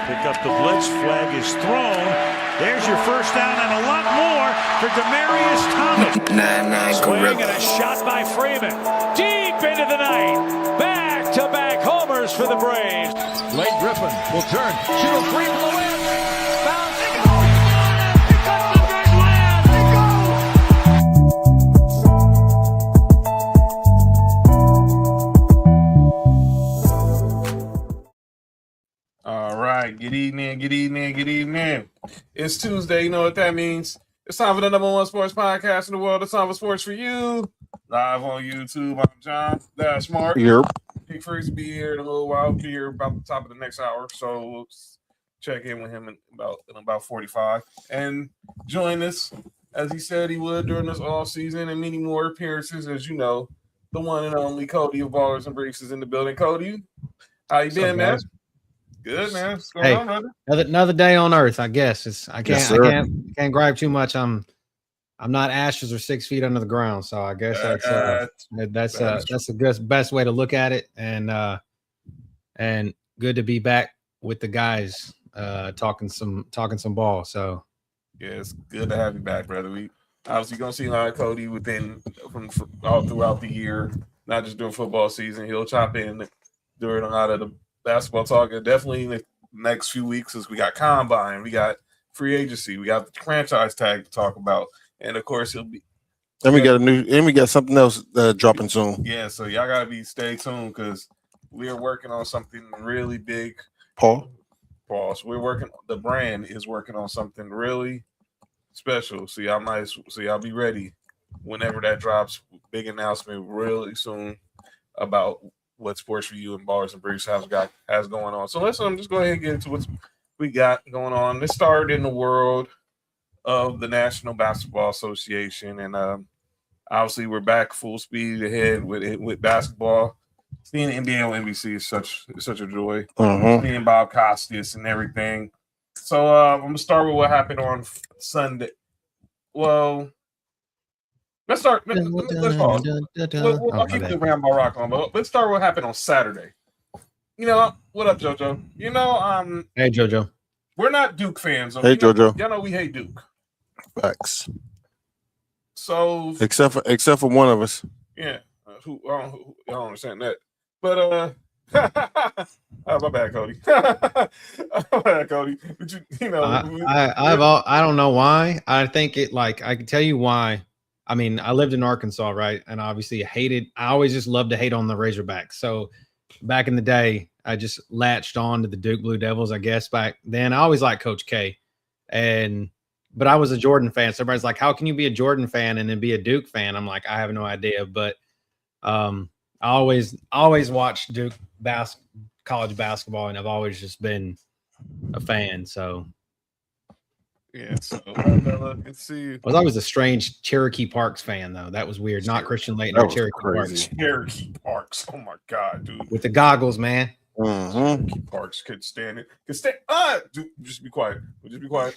Pick up the blitz. Flag is thrown. There's your first down and a lot more for Demaryius Thomas. Swing and a shot by Freeman. Deep into the night. Back-to-back homers for the Braves. Blake Griffin will turn. Shoot a three for the win. Bounce. They go. They got the big land. They go. All right. Good evening. It's Tuesday. You know what that means. It's time for the number one sports podcast in the world. It's time for Sports4U. Live on YouTube. I'm John. That's Mark. Yep. Big Freeze will be here in a little while. Be here about the top of the next hour. So we'll check in with him in about 45. And join us, as he said he would during this all season and many more appearances, as you know, the one and only Cody of Ballers and Briefs is in the building. Cody, how you been, man? Good, man. What's going on, brother? Another day on Earth, I guess. I can't gripe too much. I'm not ashes or 6 feet under the ground, so I guess that's the best way to look at it. And good to be back with the guys, talking some ball. So yeah, it's good to have you back, brother. We obviously gonna see a lot of Cody from all throughout the year, not just during football season. He'll chop in during a lot of the basketball talk. And definitely in the next few weeks, as we got combine, we got free agency, we got the franchise tag to talk about. And of course, he'll be. And we got something else dropping soon. Yeah, so y'all gotta stay tuned because we are working on something really big. Pause. The brand is working on something really special. So y'all be ready whenever that drops. Big announcement really soon about what Sports4U and Ballers and Briefs has going on. So let's just go ahead and get into what we got going on. Let's start in the world of the National Basketball Association, and obviously we're back full speed ahead with basketball. Seeing NBA on NBC is such a joy. Seeing Bob Costas and everything. So I'm gonna start with what happened on Sunday. Well, let's start. Let's pause. I'll keep the Rambo rock on, but let's start with what happened on Saturday. You know what up, JoJo? You know, hey JoJo. We're not Duke fans. Hey JoJo. Y'all know we hate Duke. Facts. So except for one of us. Yeah. I don't understand that. But my bad, Cody. My bad, Cody. But you know, I don't know why. I think I can tell you why. I mean, I lived in Arkansas, right? And obviously I always just loved to hate on the Razorbacks. So back in the day, I just latched on to the Duke Blue Devils, I guess. Back then, I always liked Coach K. But I was a Jordan fan. So everybody's like, how can you be a Jordan fan and then be a Duke fan? I'm like, I have no idea. But I always watched Duke college basketball, and I've always just been a fan. So yeah, so let's see. I was always a strange Cherokee Parks fan, though. That was weird. Not Christian Laettner or Cherokee Parks. Cherokee Parks. Oh my God, dude. With the goggles, man. Cherokee Parks could stand it. Dude, just be quiet. Just be quiet.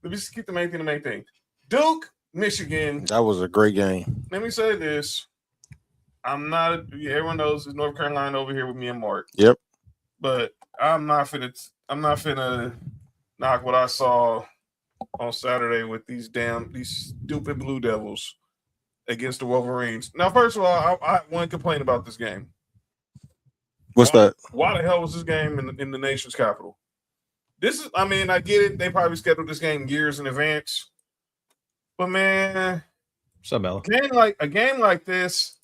Let me just keep the main thing. Duke, Michigan. That was a great game. Let me say this. Everyone knows it's North Carolina over here with me and Mark. Yep. But I'm not finna knock what I saw on Saturday with these stupid Blue Devils against the Wolverines. Now, first of all, I want to complain about this game. What's that? Why the hell was this game in the nation's capital? I get it. They probably scheduled this game years in advance. But man, what's up, Bella? A game like this,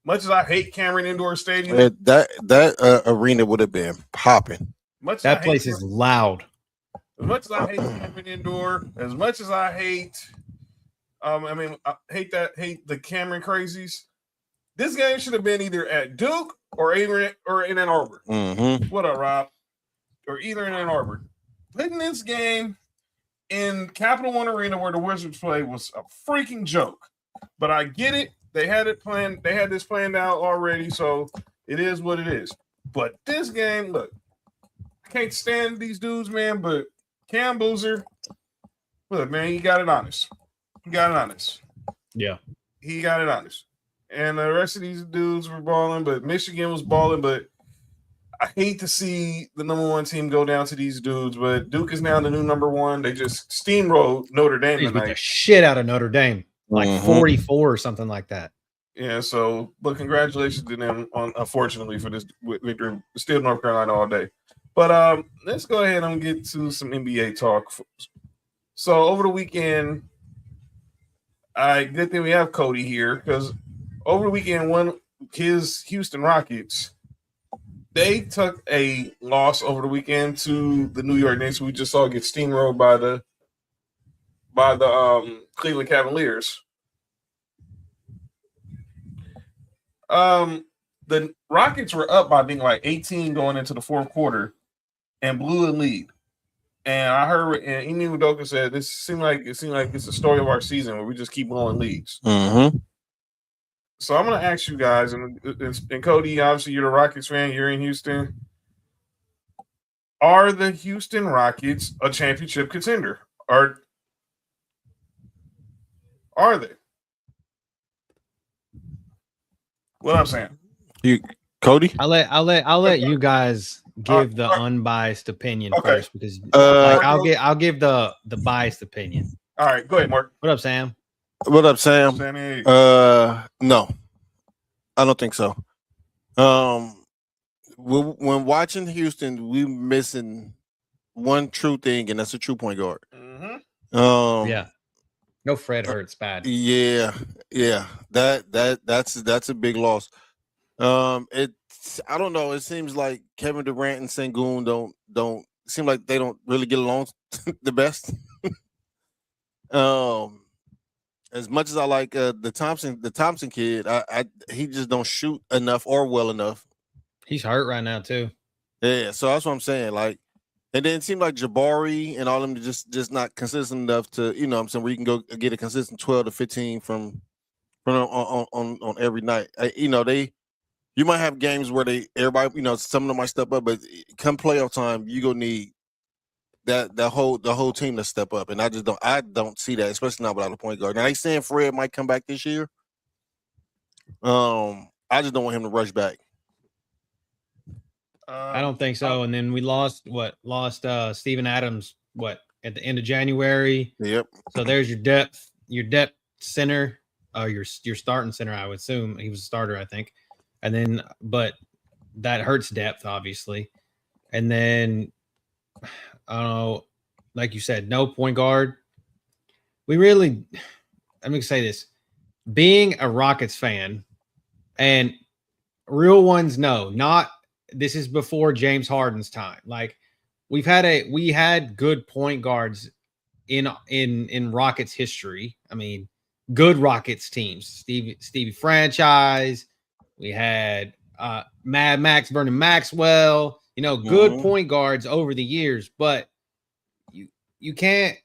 much as I hate Cameron Indoor Stadium, that arena would have been popping. That place is loud. As much as I hate Cameron Indoor, as much as I hate, I hate the Cameron crazies. This game should have been either at Duke or in Ann Arbor. What up, Rob? Or either in Ann Arbor. Putting this game in Capital One Arena where the Wizards play was a freaking joke. But I get it. They had it planned. They had this planned out already, so it is what it is. But this game, look, I can't stand these dudes, man. But Cam Boozer, look, man, he got it honest. Yeah, he got it honest. And the rest of these dudes were balling, but Michigan was balling. But I hate to see the number 1 team go down to these dudes, but Duke is now the new number 1. They just steamrolled Notre Dame They beat the tonight. shit out of Notre Dame, like 44 or something like that. Yeah, so but congratulations to them on unfortunately for this victory. Still North Carolina all day. But let's go ahead and get to some NBA talk. So over the weekend, good thing we have Cody here because over the weekend, his Houston Rockets, they took a loss over the weekend to the New York Knicks. We just saw get steamrolled by the Cleveland Cavaliers. The Rockets were up by being like 18 going into the fourth quarter and blew a lead. And I heard Emi Udoka said it seemed like it's the story of our season where we just keep blowing leads. Mm-hmm. So I'm gonna ask you guys, and Cody, obviously you're the Rockets fan, you're in Houston. Are the Houston Rockets a championship contender? Or are they? What I'm saying. Cody? I'll let you guys give the unbiased opinion first because I'll give the biased opinion. All right, go ahead, Mark. What up, Sam? What up, Sam? Sammy. No, I don't think so. When watching Houston, we missing one true thing, and that's a true point guard. Mm-hmm. Yeah. No, Fred hurts bad. Yeah. That's a big loss. I don't know. It seems like Kevin Durant and Sengun don't seem like they don't really get along the best. As much as I like the Thompson kid, he just don't shoot enough or well enough. He's hurt right now too. Yeah, so that's what I'm saying. Like, and then it seemed like Jabari and all them just not consistent enough to, you know what I'm saying, where you can go get a consistent 12 to 15 from on every night. You might have games where everybody, some of them might step up, but come playoff time, you gonna need the whole team to step up. And I don't see that, especially not without a point guard. Now they saying Fred might come back this year. I just don't want him to rush back. I don't think so. And then we lost Steven Adams at the end of January. Yep. So there's your depth center, your starting center. I would assume he was a starter, I think. And then, but that hurts depth, obviously. And then, I don't know, like you said, no point guard. Let me say this: being a Rockets fan, and real ones know, not. This is before James Harden's time. Like we had good point guards in Rockets history. I mean, good Rockets teams. Stevie Franchise. We had Mad Max, Vernon Maxwell. Good point guards over the years. But you can't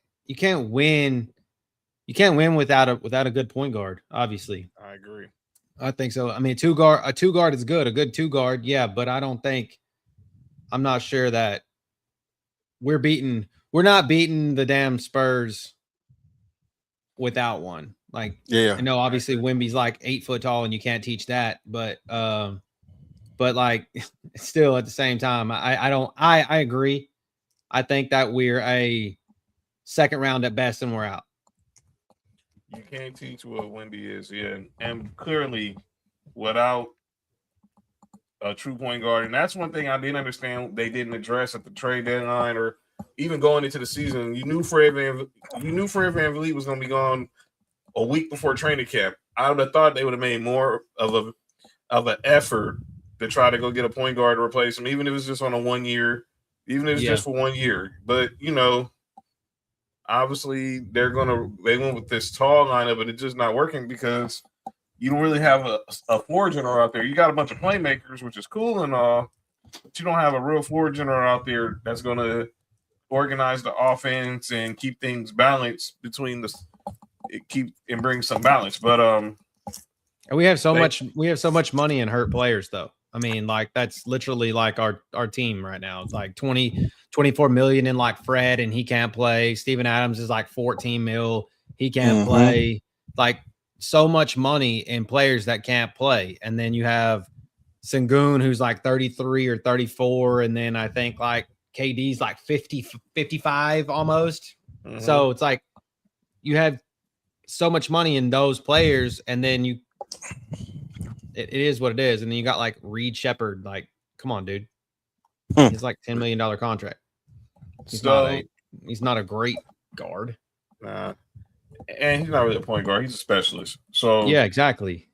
win. You can't win without a good point guard. Obviously, I agree. I think so. I mean, a two guard is good. A good two guard, yeah, but I'm not sure that we're not beating the damn Spurs without one. Like, yeah, I know obviously Wemby's like 8 foot tall and you can't teach that, but like still at the same time, I agree. I think that we're a second round at best and we're out. You can't teach what Wemby is, yeah. And clearly, without a true point guard, and that's one thing I didn't understand they didn't address at the trade deadline or even going into the season. You knew Fred VanVleet was going to be gone a week before training camp. I would have thought they would have made more of an effort to try to go get a point guard to replace him, even if it's just on a 1 year, even if it's just for 1 year. But obviously, they went with this tall lineup, but it's just not working because you don't really have a floor general out there. You got a bunch of playmakers, which is cool and all, but you don't have a real floor general out there that's going to organize the offense and keep things balanced and bring some balance. But and we have so much money in hurt players, though. I mean, like that's literally like our team right now. It's like 24 million in like Fred and he can't play. Steven Adams is like 14 mil. He can't play. Like so much money in players that can't play. And then you have Sengun, who's like 33 or 34, and then I think like KD's like 50, 55 almost. Mm-hmm. So it's like you have so much money in those players, and then it is what it is. And then you got like Reed Shepherd. Like, come on, dude. He's like $10 million contract. He's not a great guard. Nah. And he's not really a point guard. He's a specialist. So yeah, exactly.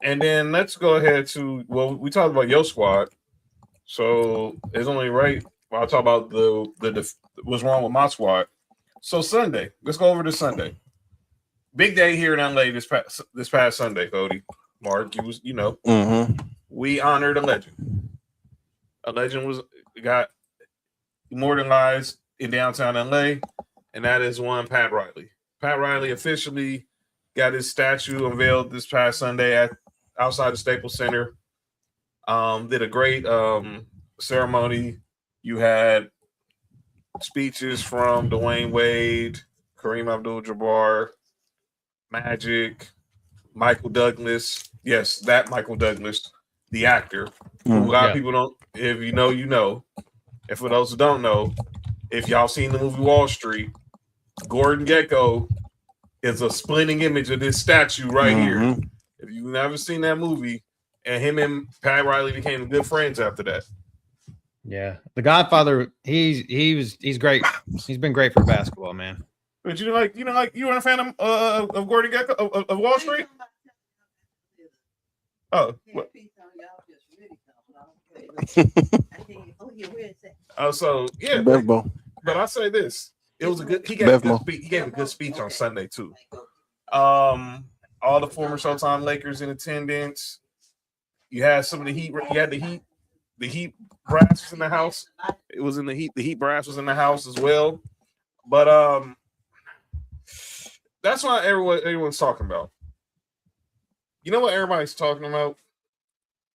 And then let's go ahead to we talked about your squad. So it's only right. I'll talk about the what's wrong with my squad. So Sunday, let's go over to Sunday. Big day here in LA this past Sunday, Cody. Mark, we honored a legend. A legend got immortalized in downtown LA, and that is one Pat Riley. Pat Riley officially got his statue unveiled this past Sunday outside the Staples Center. Did a great ceremony. You had speeches from Dwayne Wade, Kareem Abdul-Jabbar, Magic, Michael Douglas. Yes, that Michael Douglas, the actor. A lot of people don't. If you know, you know. And for those who don't know, if y'all seen the movie Wall Street, Gordon Gekko is a splitting image of this statue right here. If you've never seen that movie, and him and Pat Riley became good friends after that. Yeah, The Godfather. He's great. He's been great for basketball, man. But you weren't a fan of Gordon Gekko of Wall Street? Oh, what? So yeah, but I say this: it was a good. He gave a good speech on Sunday too. All the former Showtime Lakers in attendance. You had some of the Heat. You had the Heat brass was in the house. It was in the Heat. The Heat brass was in the house as well. But that's what everyone's talking about. You know what everybody's talking about?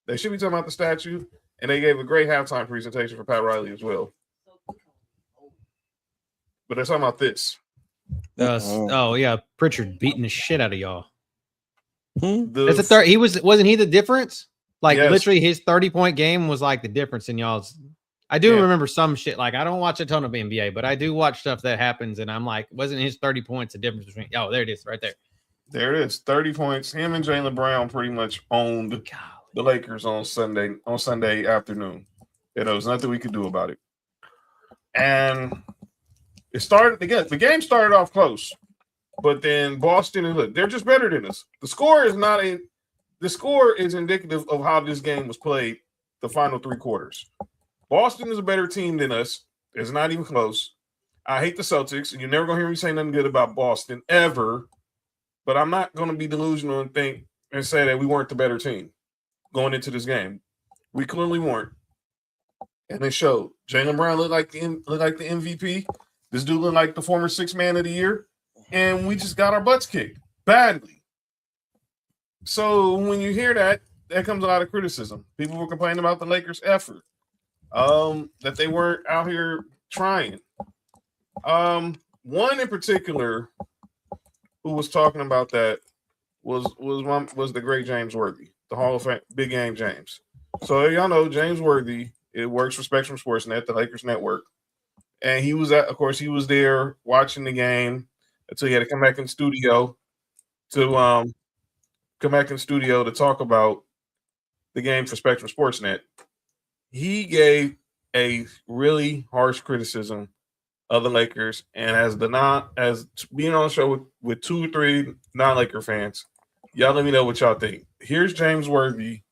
They should be talking about the statue, and they gave a great halftime presentation for Pat Riley as well. But they're talking about this. Oh yeah, Pritchard beating the shit out of y'all. That's a third. Wasn't he the difference? Like yes. Literally, his 30-point game was like the difference in y'all's. I do remember some shit. Like I don't watch a ton of NBA, but I do watch stuff that happens, and I'm like, wasn't his 30 points the difference between? Oh, there it is, right there. There it is, 30 points. Him and Jaylen Brown pretty much owned the Lakers on Sunday afternoon. There was nothing we could do about it. And it started the game started off close, but then Boston, look, they're just better than us. The score is indicative of how this game was played the final three quarters. Boston is a better team than us. It's not even close. I hate the Celtics, and you're never gonna hear me say nothing good about Boston ever. But I'm not gonna be delusional and say that we weren't the better team going into this game. We clearly weren't, and it showed. Jaylen Brown looked like the MVP. This dude looked like the former Sixth Man of the Year, and we just got our butts kicked badly. So when you hear that comes a lot of criticism. People were complaining about the Lakers' effort, that they weren't out here trying. One in particular who was talking about that was the great James Worthy, the Hall of Fame, Big Game James. So y'all know James Worthy. It works for Spectrum Sportsnet, the Lakers network, and he was there watching the game until he had to come back in studio to talk about the game for Spectrum Sportsnet. He gave a really harsh criticism of the Lakers, and as being on the show with 2 or 3 non-Laker fans, y'all let me know what y'all think. Here's James Worthy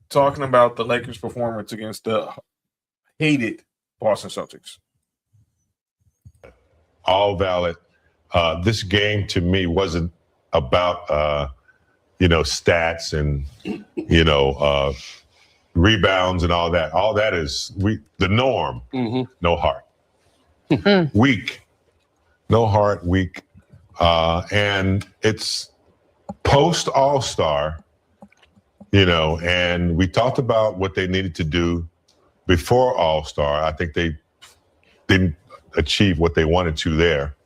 talking about the Lakers' performance against the hated Boston Celtics. All valid. This game to me wasn't about stats and rebounds and all that. All that is the norm. Mm-hmm. No heart. Weak. No heart, weak. And it's post All-Star, and we talked about what they needed to do before All-Star. I think they didn't achieve what they wanted to there.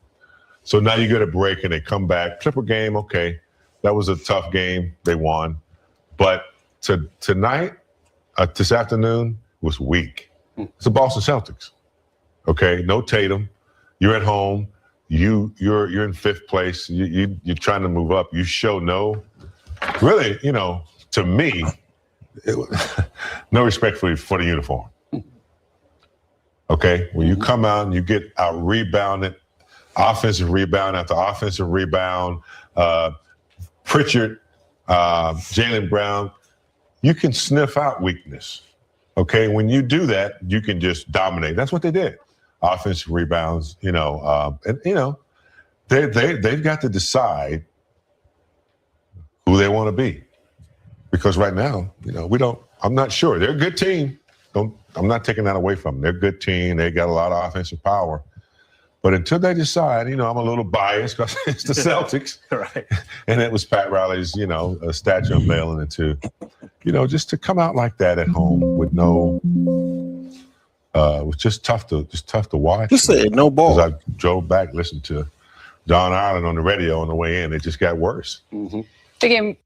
So now you get a break and they come back. Triple game, okay. That was a tough game. They won. But tonight, this afternoon was weak. It's the Boston Celtics. Okay, no Tatum. You're at home. You're in fifth place. You're trying to move up. You show really, to me, no respect for the uniform. Okay, when you come out and you get out rebounded, offensive rebound after offensive rebound, Pritchard, Jaylen Brown, you can sniff out weakness. Okay, when you do that, you can just dominate. That's what they did. Offensive rebounds, they've got to decide who they want to be, because right now, we don't. I'm not sure. They're a good team. I'm not taking that away from them. They're a good team. They got a lot of offensive power. But until they decide, I'm a little biased because it's the Celtics. Right. And it was Pat Riley's, a statue unveiling it too. Just to come out like that at home with it was just tough to watch. Just said no ball. Because I drove back, listened to Don Ireland on the radio on the way in. It just got worse. The game.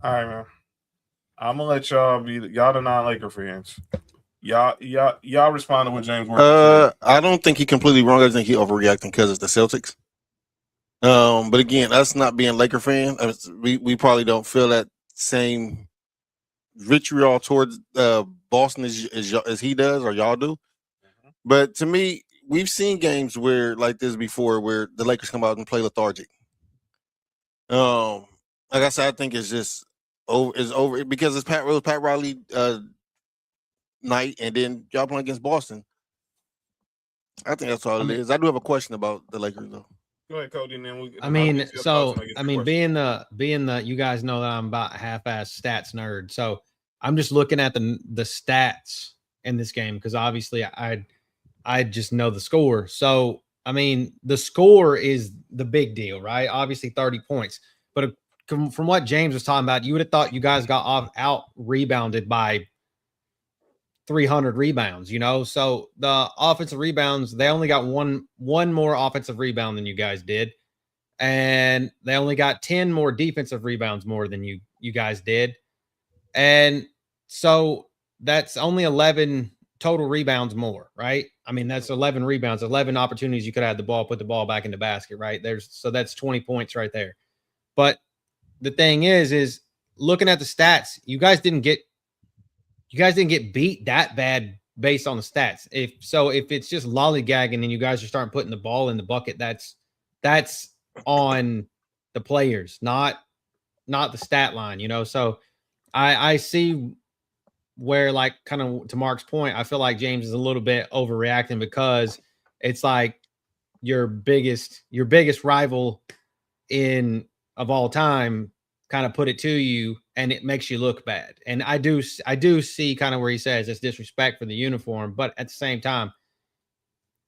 All right, man. I'm gonna let y'all y'all the non-Laker fans. Y'all respond to what James Worthy said. I don't think he completely wrong. I think he overreacting because it's the Celtics. But again, us not being Laker fans, we probably don't feel that same vitriol towards Boston as he does or y'all do. But to me, we've seen games where like this before, where the Lakers come out and play lethargic. Like I said, I think it's just over because it's Pat Riley night, and then y'all playing against Boston. I think that's all it is. I do have a question about the Lakers though. Go ahead, Cody. And then being the you guys know that I'm about half-ass stats nerd, so I'm just looking at the stats in this game because obviously I just know the score. So the score is the big deal, right? Obviously 30 points, but from what James was talking about, you would have thought you guys got out rebounded by 300 rebounds, So the offensive rebounds, they only got one more offensive rebound than you guys did. And they only got 10 more defensive rebounds more than you guys did. And so that's only 11 total rebounds more, right? That's 11 rebounds, 11 opportunities you could have the ball, put the ball back in the basket, right? So that's 20 points right there. But the thing is looking at the stats, you guys didn't get beat that bad based on the stats. If it's just lollygagging and you guys are starting putting the ball in the bucket, that's on the players, not the stat line, So I see where, like, kind of to Mark's point, I feel like James is a little bit overreacting because it's like your biggest rival of all time kind of put it to you, and it makes you look bad. And I do see kind of where he says it's disrespect for the uniform, but at the same time,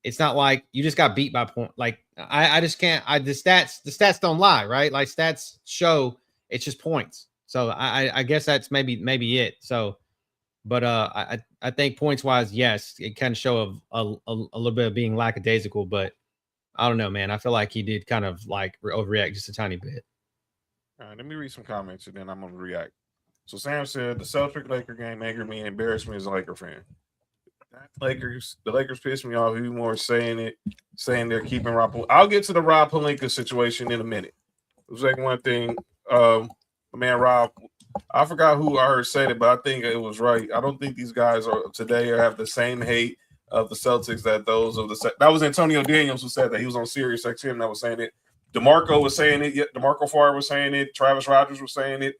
it's not like you just got beat by point. Like I just can't. The stats don't lie, right? Like stats show it's just points. So I guess that's maybe it. So, but I think points wise, yes, it can show a little bit of being lackadaisical, but I don't know, man. I feel like he did kind of like overreact just a tiny bit. All right, let me read some comments and then I'm going to react. So Sam said, the Celtic-Laker game angered me and embarrassed me as a Laker fan. The Lakers pissed me off even more saying they're keeping Rob. I'll get to the Rob Pelinka situation in a minute. It was like one thing, man, Rob, I forgot who I heard say it, but I think it was right. I don't think these guys have the same hate of the Celtics that those of that was Antonio Daniels who said that. He was on Sirius XM that was saying it. DeMarco was saying it. DeMarco Farr was saying it. Travis Rogers was saying it.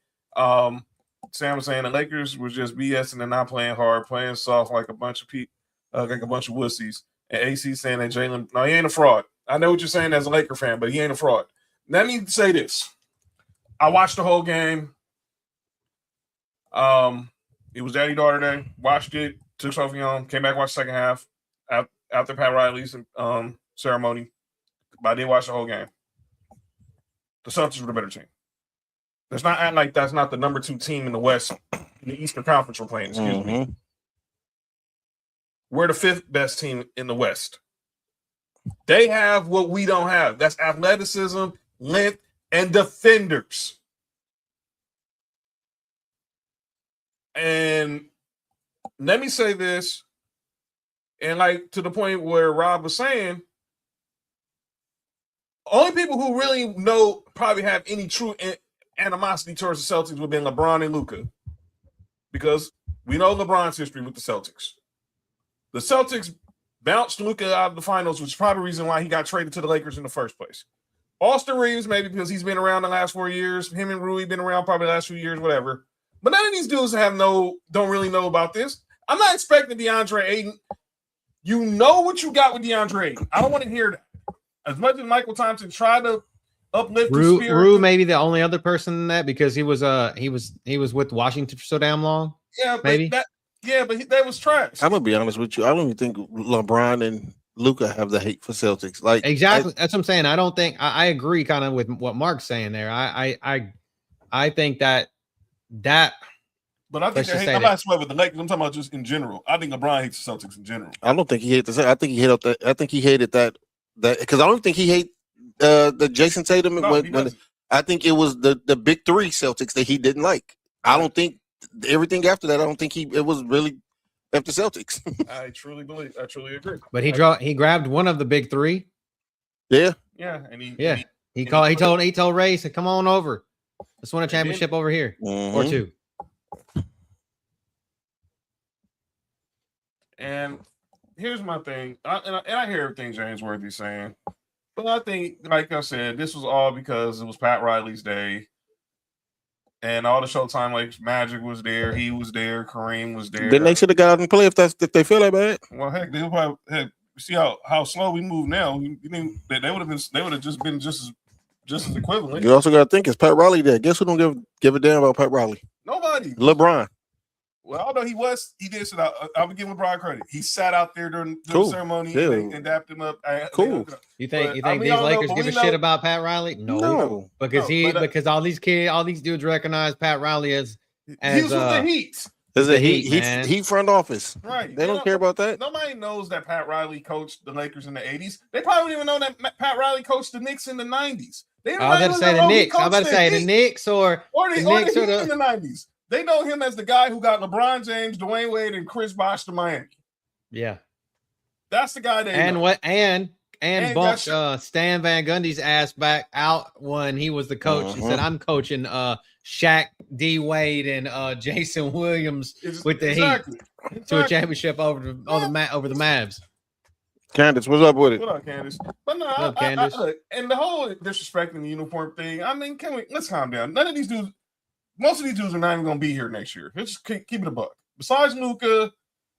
Sam was saying the Lakers was just BSing and not playing hard, playing soft like a bunch of people, like a bunch of wussies. And AC saying that Jaylen, no, he ain't a fraud. I know what you're saying as a Laker fan, but he ain't a fraud. Let me say this. I watched the whole game. It was Daddy-Daughter Day. Watched it, took Sophie home, came back, watched the second half after Pat Riley's ceremony. But I did watch the whole game. The Celtics were the better team. That's not acting like that's not the number 2 team in the West, in the Eastern Conference we're playing, excuse me. We're the 5th best team in the West. They have what we don't have. That's athleticism, length, and defenders. And let me say this, and like to the point where Rob was saying, only people who really know probably have any true animosity towards the Celtics would be LeBron and Luka, because we know LeBron's history with the Celtics. The Celtics bounced Luka out of the finals, which is probably the reason why he got traded to the Lakers in the first place. Austin Reeves, maybe because he's been around the last 4 years. Him and Rui been around probably the last few years, whatever. But none of these dudes don't really know about this. I'm not expecting DeAndre Ayton. You know what you got with DeAndre Ayton. I don't want to hear that. As much as Michael Thompson tried to uplift his spirit, Rue may be the only other person in that, because he was with Washington for so damn long. Yeah, but maybe. That was trash. I'm gonna be honest with you. I don't even think LeBron and Luka have the hate for Celtics. Like exactly, that's what I'm saying. I don't think I agree kind of with what Mark's saying there. I think that. But I think I'm not sweating with the Lakers. I'm talking about just in general. I think LeBron hates the Celtics in general. I don't think he hates the. I think he hated that because I don't think he hate the Jason Tatum. When I think it was the big three Celtics that he didn't like. I don't think everything after that. I don't think it was really after Celtics. I truly agree. But he grabbed one of the big three. Yeah, and he told Ray, said, "Come on over. Let's win a championship over here or two." And here's my thing, and I hear everything James Worthy's saying, but I think, like I said, this was all because it was Pat Riley's day, and all the Showtime Lakers Magic was there, he was there, Kareem was there. Then they should have got out and play if they feel that bad. Well, heck, they'll probably see how slow we move now. You think they would have just been just as equivalent. You also got to think, it's Pat Riley there. Guess who don't give a damn about Pat Riley? Nobody. LeBron. Well, although he did sit out. I would give LeBron credit. He sat out there during the ceremony and dapped him up. Cool. You think these Lakers give a shit about Pat Riley? No. Because all these dudes recognize Pat Riley as he was with the Heat. Heat front office. Right. They don't care about that. Nobody knows that Pat Riley coached the Lakers in the 80s. They probably don't even know that Pat Riley coached the Knicks in the 90s. I was about to say the Knicks. I was about to say the Knicks or the Knicks in the 90s. They know him as the guy who got LeBron James, Dwayne Wade, and Chris Bosh to Miami. Yeah, that's the guy. And bumped Stan Van Gundy's ass back out when he was the coach. He said, "I'm coaching Shaq, D Wade, and Jason Williams with the Heat to a championship over the Mavs." Candace, what's up with it? What up, Candace? But no, Candace. And the whole disrespecting the uniform thing. I mean, let's calm down. None of these dudes. Most of these dudes are not even going to be here next year. Let's just keep it a buck. Besides Luka,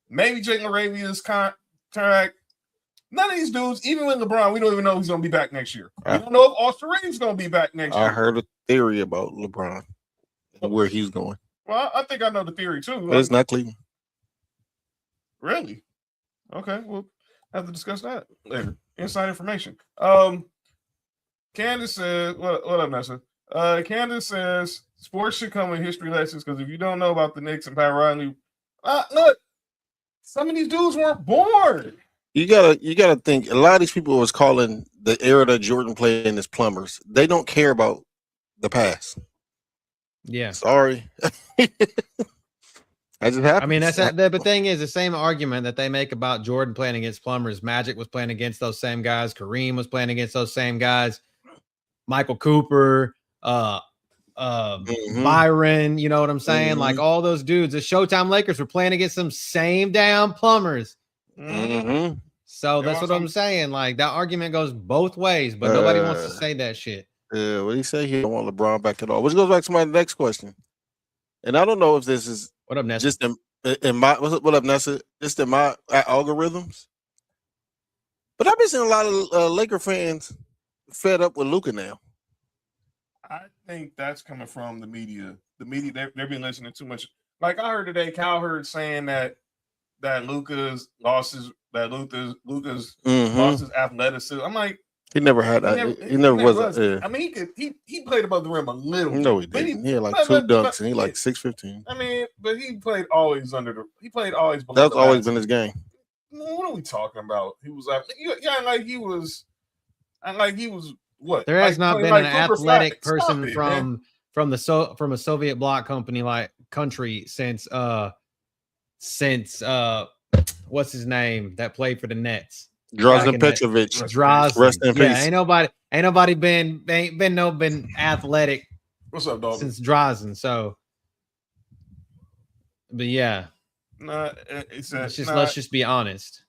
maybe Jake Laravia's contract. None of these dudes, even with LeBron, we don't even know who's going to be back next year. We don't know if Austin Reeves is going to be back next year. I heard a theory about LeBron and where he's going. Well, I think I know the theory too. But it's not Cleveland. Really? Okay, we'll have to discuss that later. Inside information. Candace says, what up, Nessa? Candace says, sports should come with history lessons because if you don't know about the Knicks and Pat Riley, look, some of these dudes weren't born. You gotta think. A lot of these people was calling the era that Jordan played in as plumbers. They don't care about the past. Yeah, sorry. That just happened. I mean, the thing is the same argument that they make about Jordan playing against plumbers. Magic was playing against those same guys. Kareem was playing against those same guys. Michael Cooper, Byron, you know what I'm saying? Like all those dudes, the Showtime Lakers were playing against some same damn plumbers. So that's what I'm saying. Like that argument goes both ways, but nobody wants to say that shit. Yeah, what he say? He don't want LeBron back at all. Which goes back to my next question. And I don't know if this is what up, Nessa? Just in my what up, Nessa? Just in my algorithms. But I've been seeing a lot of Laker fans fed up with Luka now. I think that's coming from the media. The media, they've been listening too much. Like I heard today, Cowherd saying that Luka's lost his athleticism. I'm like, he never had that. He never was. I mean, he played above the rim a little. No, he didn't. He had like two dunks, and he like 6'15". I mean, but he played always below. That's always been his game. What are we talking about? He was like, like he was what? There has not been an athletic person from from a Soviet bloc country since what's his name that played for the Nets? Drazen Petrovic. Drazen. Rest in peace. Ain't nobody been athletic. What's up, dog? Since Drazen. So, but yeah, let's just be honest.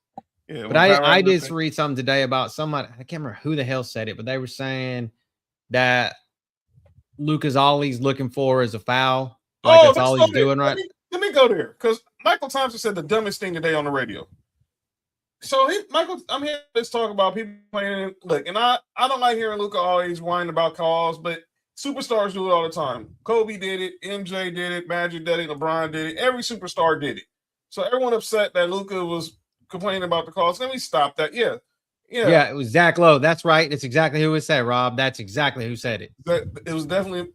Yeah, but I did read something today about somebody. I can't remember who the hell said it, but they were saying that Lucas Ollie's looking for is a foul. Like that's all he's doing, right? Let me go there because Michael Thompson said the dumbest thing today on the radio. So I'm hearing this talk about people playing. Look, and I don't like hearing Luka always whining about calls, but superstars do it all the time. Kobe did it, MJ did it, Magic did it, LeBron did it. Every superstar did it. So everyone upset that Luka was complaining about the calls. Let me stop that. Yeah. It was Zach Lowe. That's right. That's exactly who it said, Rob. That's exactly who said it. It was definitely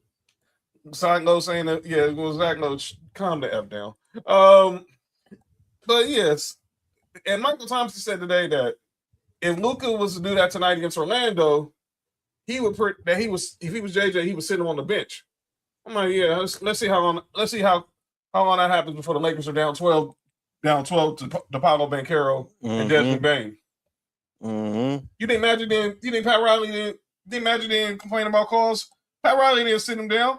Zach Lowe saying that. Yeah, it was Zach Lowe. Calm the F down. But yes. And Michael Thompson said today that if Luka was to do that tonight against Orlando, if he was JJ, he was sitting on the bench. I'm like, yeah, let's see how long that happens before the Lakers are down 12 to Paolo Banchero and Desmond Bain. Mm-hmm. You didn't Pat Riley didn't complain about calls? Pat Riley didn't sit him down.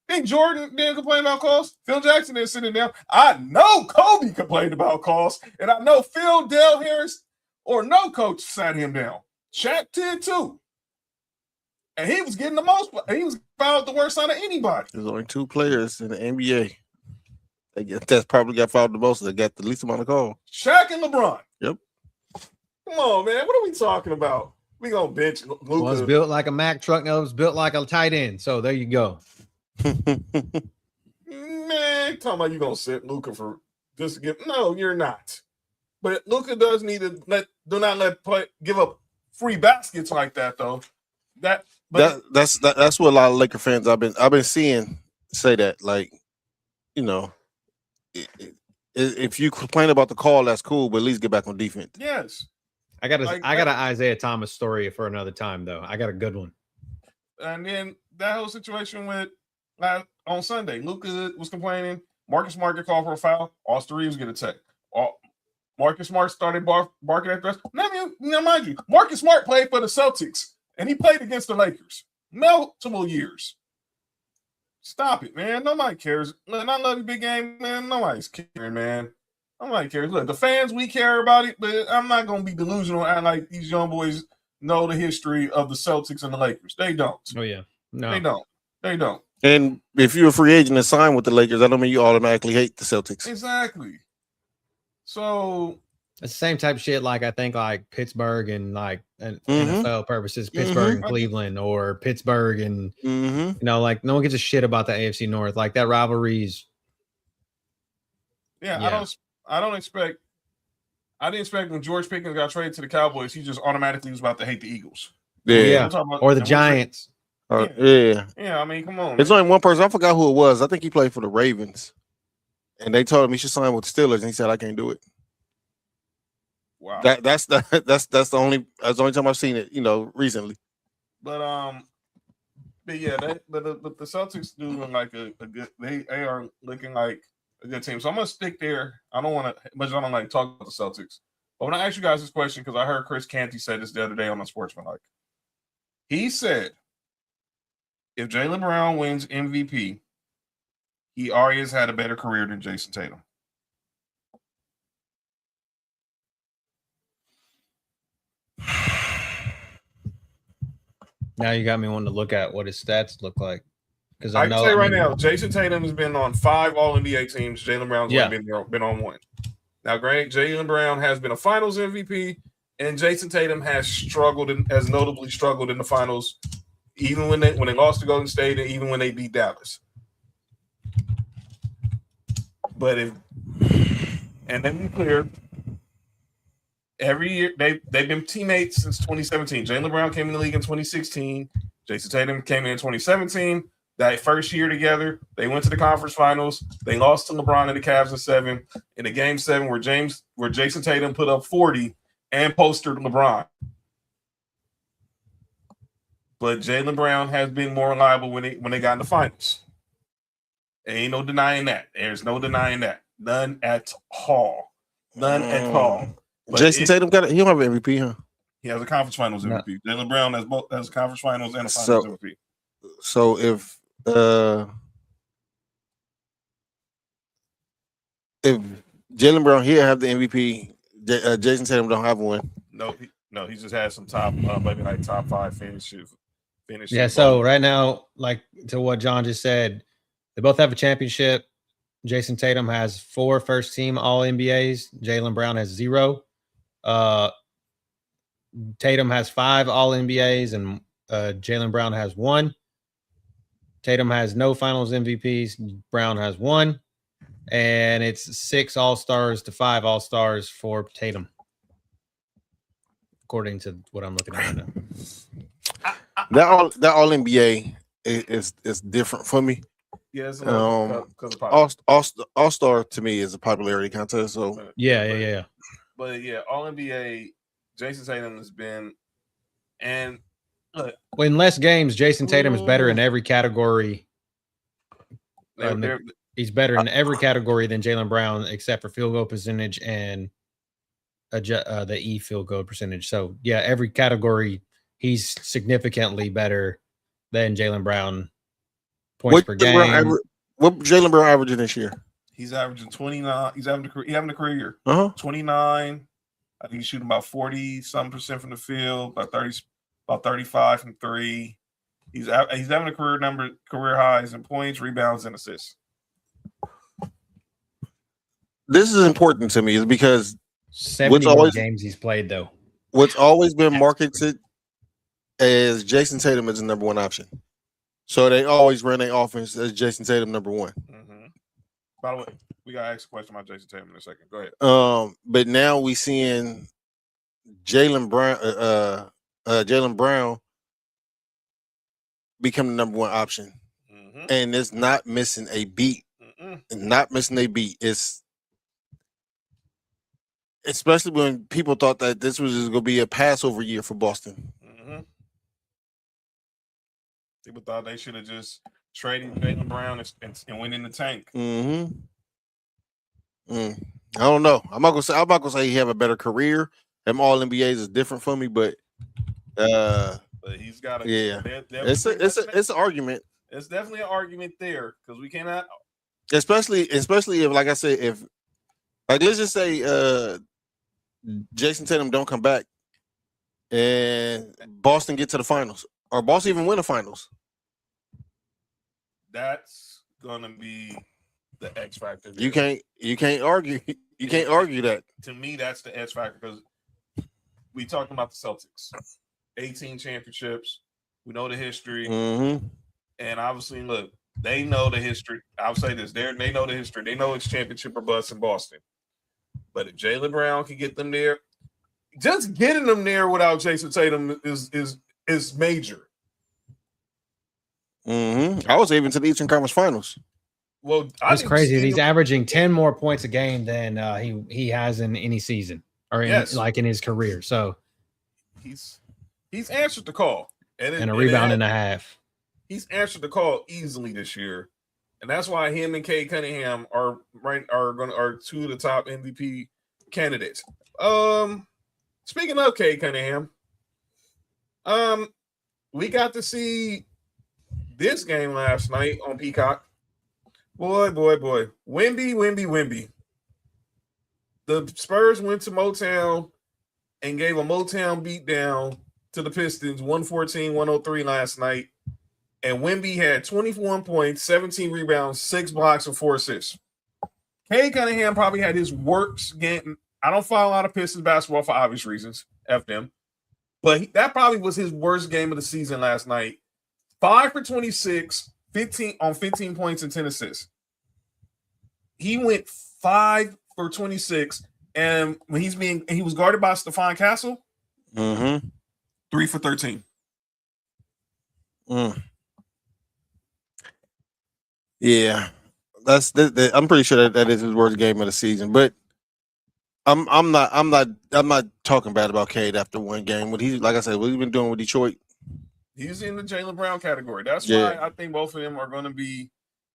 Think Jordan didn't complain about calls? Phil Jackson didn't sit him down. I know Kobe complained about calls, and I know Phil, Dale Harris, or no coach sat him down. Shaq did too. And he was getting the most. He was fouled the worst out of anybody. There's only 2 players in the NBA that's probably got fouled the most. That got the least amount of calls. Shaq and LeBron. Yep. Come on, man. What are we talking about? We gonna bench Luka. One's built like a Mack truck, and the other's built like a tight end. So there you go. Man, talking about you gonna sit Luka for just to give? No, you're not. But Luka does need to give up free baskets like that though. That's what a lot of Laker fans I've been seeing say that. Like, you know, if you complain about the call, that's cool, but at least get back on defense. Yes. I got an Isaiah Thomas story for another time though. I got a good one. And then that whole situation with on Sunday, Luka was complaining. Marcus Smart get called for a foul. Austin Reeves get a tech. Marcus Smart started barking at the rest. Now, mind you, Marcus Smart played for the Celtics, and he played against the Lakers multiple years. Stop it, man. Nobody cares. And I love you, big game, man. Nobody's caring, man. Nobody cares. Look, the fans, we care about it, but I'm not going to be delusional and like these young boys know the history of the Celtics and the Lakers. They don't. Oh, yeah. No. They don't. And if you're a free agent and sign with the Lakers, that don't mean you automatically hate the Celtics. Exactly. So it's the same type of shit. Like I think like Pittsburgh and like NFL purposes, Pittsburgh and Cleveland, or Pittsburgh and you know, like no one gives a shit about the AFC North. Like that rivalry's. Yeah. I didn't expect when George Pickens got traded to the Cowboys, he just automatically was about to hate the Eagles. Yeah. Or the Giants. Yeah, I mean, come on. There's only one person. I forgot who it was. I think he played for the Ravens. And they told him he should sign with the Steelers, and he said, "I can't do it." Wow. That's the only time I've seen it, you know, recently. But yeah, the Celtics do look like a good. They are looking like a good team. So I'm gonna stick there. I don't want to, but I don't like talk about the Celtics. But when I ask you guys this question, because I heard Chris Canty say this the other day on the Sportsmanlike, he said, if Jaylen Brown wins MVP, he already has had a better career than Jason Tatum. Now you got me wanting to look at what his stats look like. Because I can say right now, Jason Tatum has been on 5 All-NBA teams. Jaylen Brown's only been on 1. Now, granted, Jaylen Brown has been a Finals MVP, and Jason Tatum has notably struggled in the Finals, even when they lost to Golden State and even when they beat Dallas. But and then be clear, every year they've been teammates since 2017. Jaylen Brown came in the league in 2016. Jason Tatum came in 2017. That first year together, they went to the conference finals. They lost to LeBron and the Cavs in 7. In the game 7, where Jason Tatum put up 40 and postered LeBron. But Jaylen Brown has been more reliable when they got in the finals. There ain't no denying that. There's no denying that. None at all. None at all. But Jason Tatum he don't have an MVP, huh? He has a conference finals MVP. No. Jaylen Brown has conference finals and a finals MVP. So if Jaylen Brown here have the MVP, Jason Tatum don't have one. No, he just has some top, maybe like top 5 finishes. Yeah. So right now, like to what John just said, they both have a championship. Jason Tatum has 4 first-team All-NBAs. Jaylen Brown has 0. Tatum has 5 All-NBAs, and Jaylen Brown has 1. Tatum has no Finals MVPs. Brown has 1, and it's 6 All-Stars to 5 All-Stars for Tatum, according to what I'm looking at right now. That all NBA is different for me. Yeah, it's All Star to me is a popularity contest. So yeah. But yeah, All NBA, Jason Tatum has been, and well, in less games, Jason Tatum is better in every category. He's better in every category than Jaylen Brown, except for field goal percentage and the field goal percentage. So yeah, every category he's significantly better than Jaylen Brown. Points per game. What Jaylen Brown averaging this year? He's averaging 29. He's having a career year. 29. I think he's shooting about 40% from the field, about 35 from 3. He's having a career highs in points, rebounds, and assists. This is important to me is because 70 games he's played though. What's always been marketed as Jason Tatum as the number 1 option. So they always run their offense as Jason Tatum number 1. Mm-hmm. By the way, we got to ask a question about Jason Tatum in a second. Go ahead. But now we seeing Jaylen Brown become the number 1 option, and it's not missing a beat. Not missing a beat. It's especially when people thought that this was just going to be a Passover year for Boston. People thought they should have just traded Jaylen Brown and went in the tank. I don't know. I'm not gonna say he have a better career. Them All NBAs is different for me, but he's got a it's an argument. It's definitely an argument there because we cannot, especially if, like I said, if like let's just say Jason Tatum don't come back and Boston get to the finals, or Boston even win the finals. That's gonna be the X factor. You can't argue. You can't argue that. To me, that's the X factor because we talking about the Celtics, 18 championships. We know the history, and obviously, look, they know the history. I'll say this: they know the history. They know it's championship or bust in Boston. But if Jaylen Brown can get them there, just getting them there without Jason Tatum is major. I was even to the Eastern Conference Finals. Well, that's crazy. He's averaging 10 more points a game than he has in any season or in his career. So he's answered the call and a rebound and a half. He's answered the call easily this year, and that's why him and Cade Cunningham are 2 of the top MVP candidates. Speaking of Cade Cunningham, we got to see this game last night on Peacock. Boy. Wemby. The Spurs went to Motown and gave a Motown beatdown to the Pistons, 114-103 last night. And Wemby had 21 points, 17 rebounds, 6 blocks, and 4 assists. Cade Cunningham probably had his worst game. I don't follow a lot of Pistons basketball for obvious reasons. F them. But that probably was his worst game of the season last night. 5 for 26, 15 points and 10 assists. He went 5 for 26, and when he was guarded by Stephon Castle, 3 for 13. Yeah, I'm pretty sure that is his worst game of the season. But I'm not talking bad about Cade after one game. What he, like I said, what he's been doing with Detroit. He's in the Jaylen Brown category. That's why I think both of them are going to be.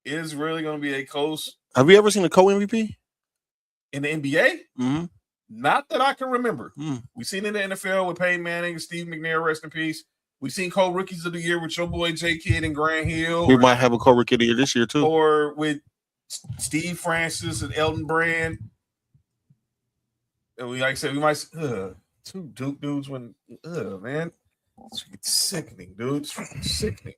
Is really going to be a close. Have you ever seen a co-MVP in the NBA? Mm-hmm. Not that I can remember. Mm. We've seen it in the NFL with Peyton Manning and Steve McNair, rest in peace. We've seen co-rookies of the year with your boy J. Kidd and Grant Hill. We might have a co-rookie of the year this year too. Or with Steve Francis and Elton Brand. And like I said, we might two Duke dudes when man. It's sickening, dude. It's sickening.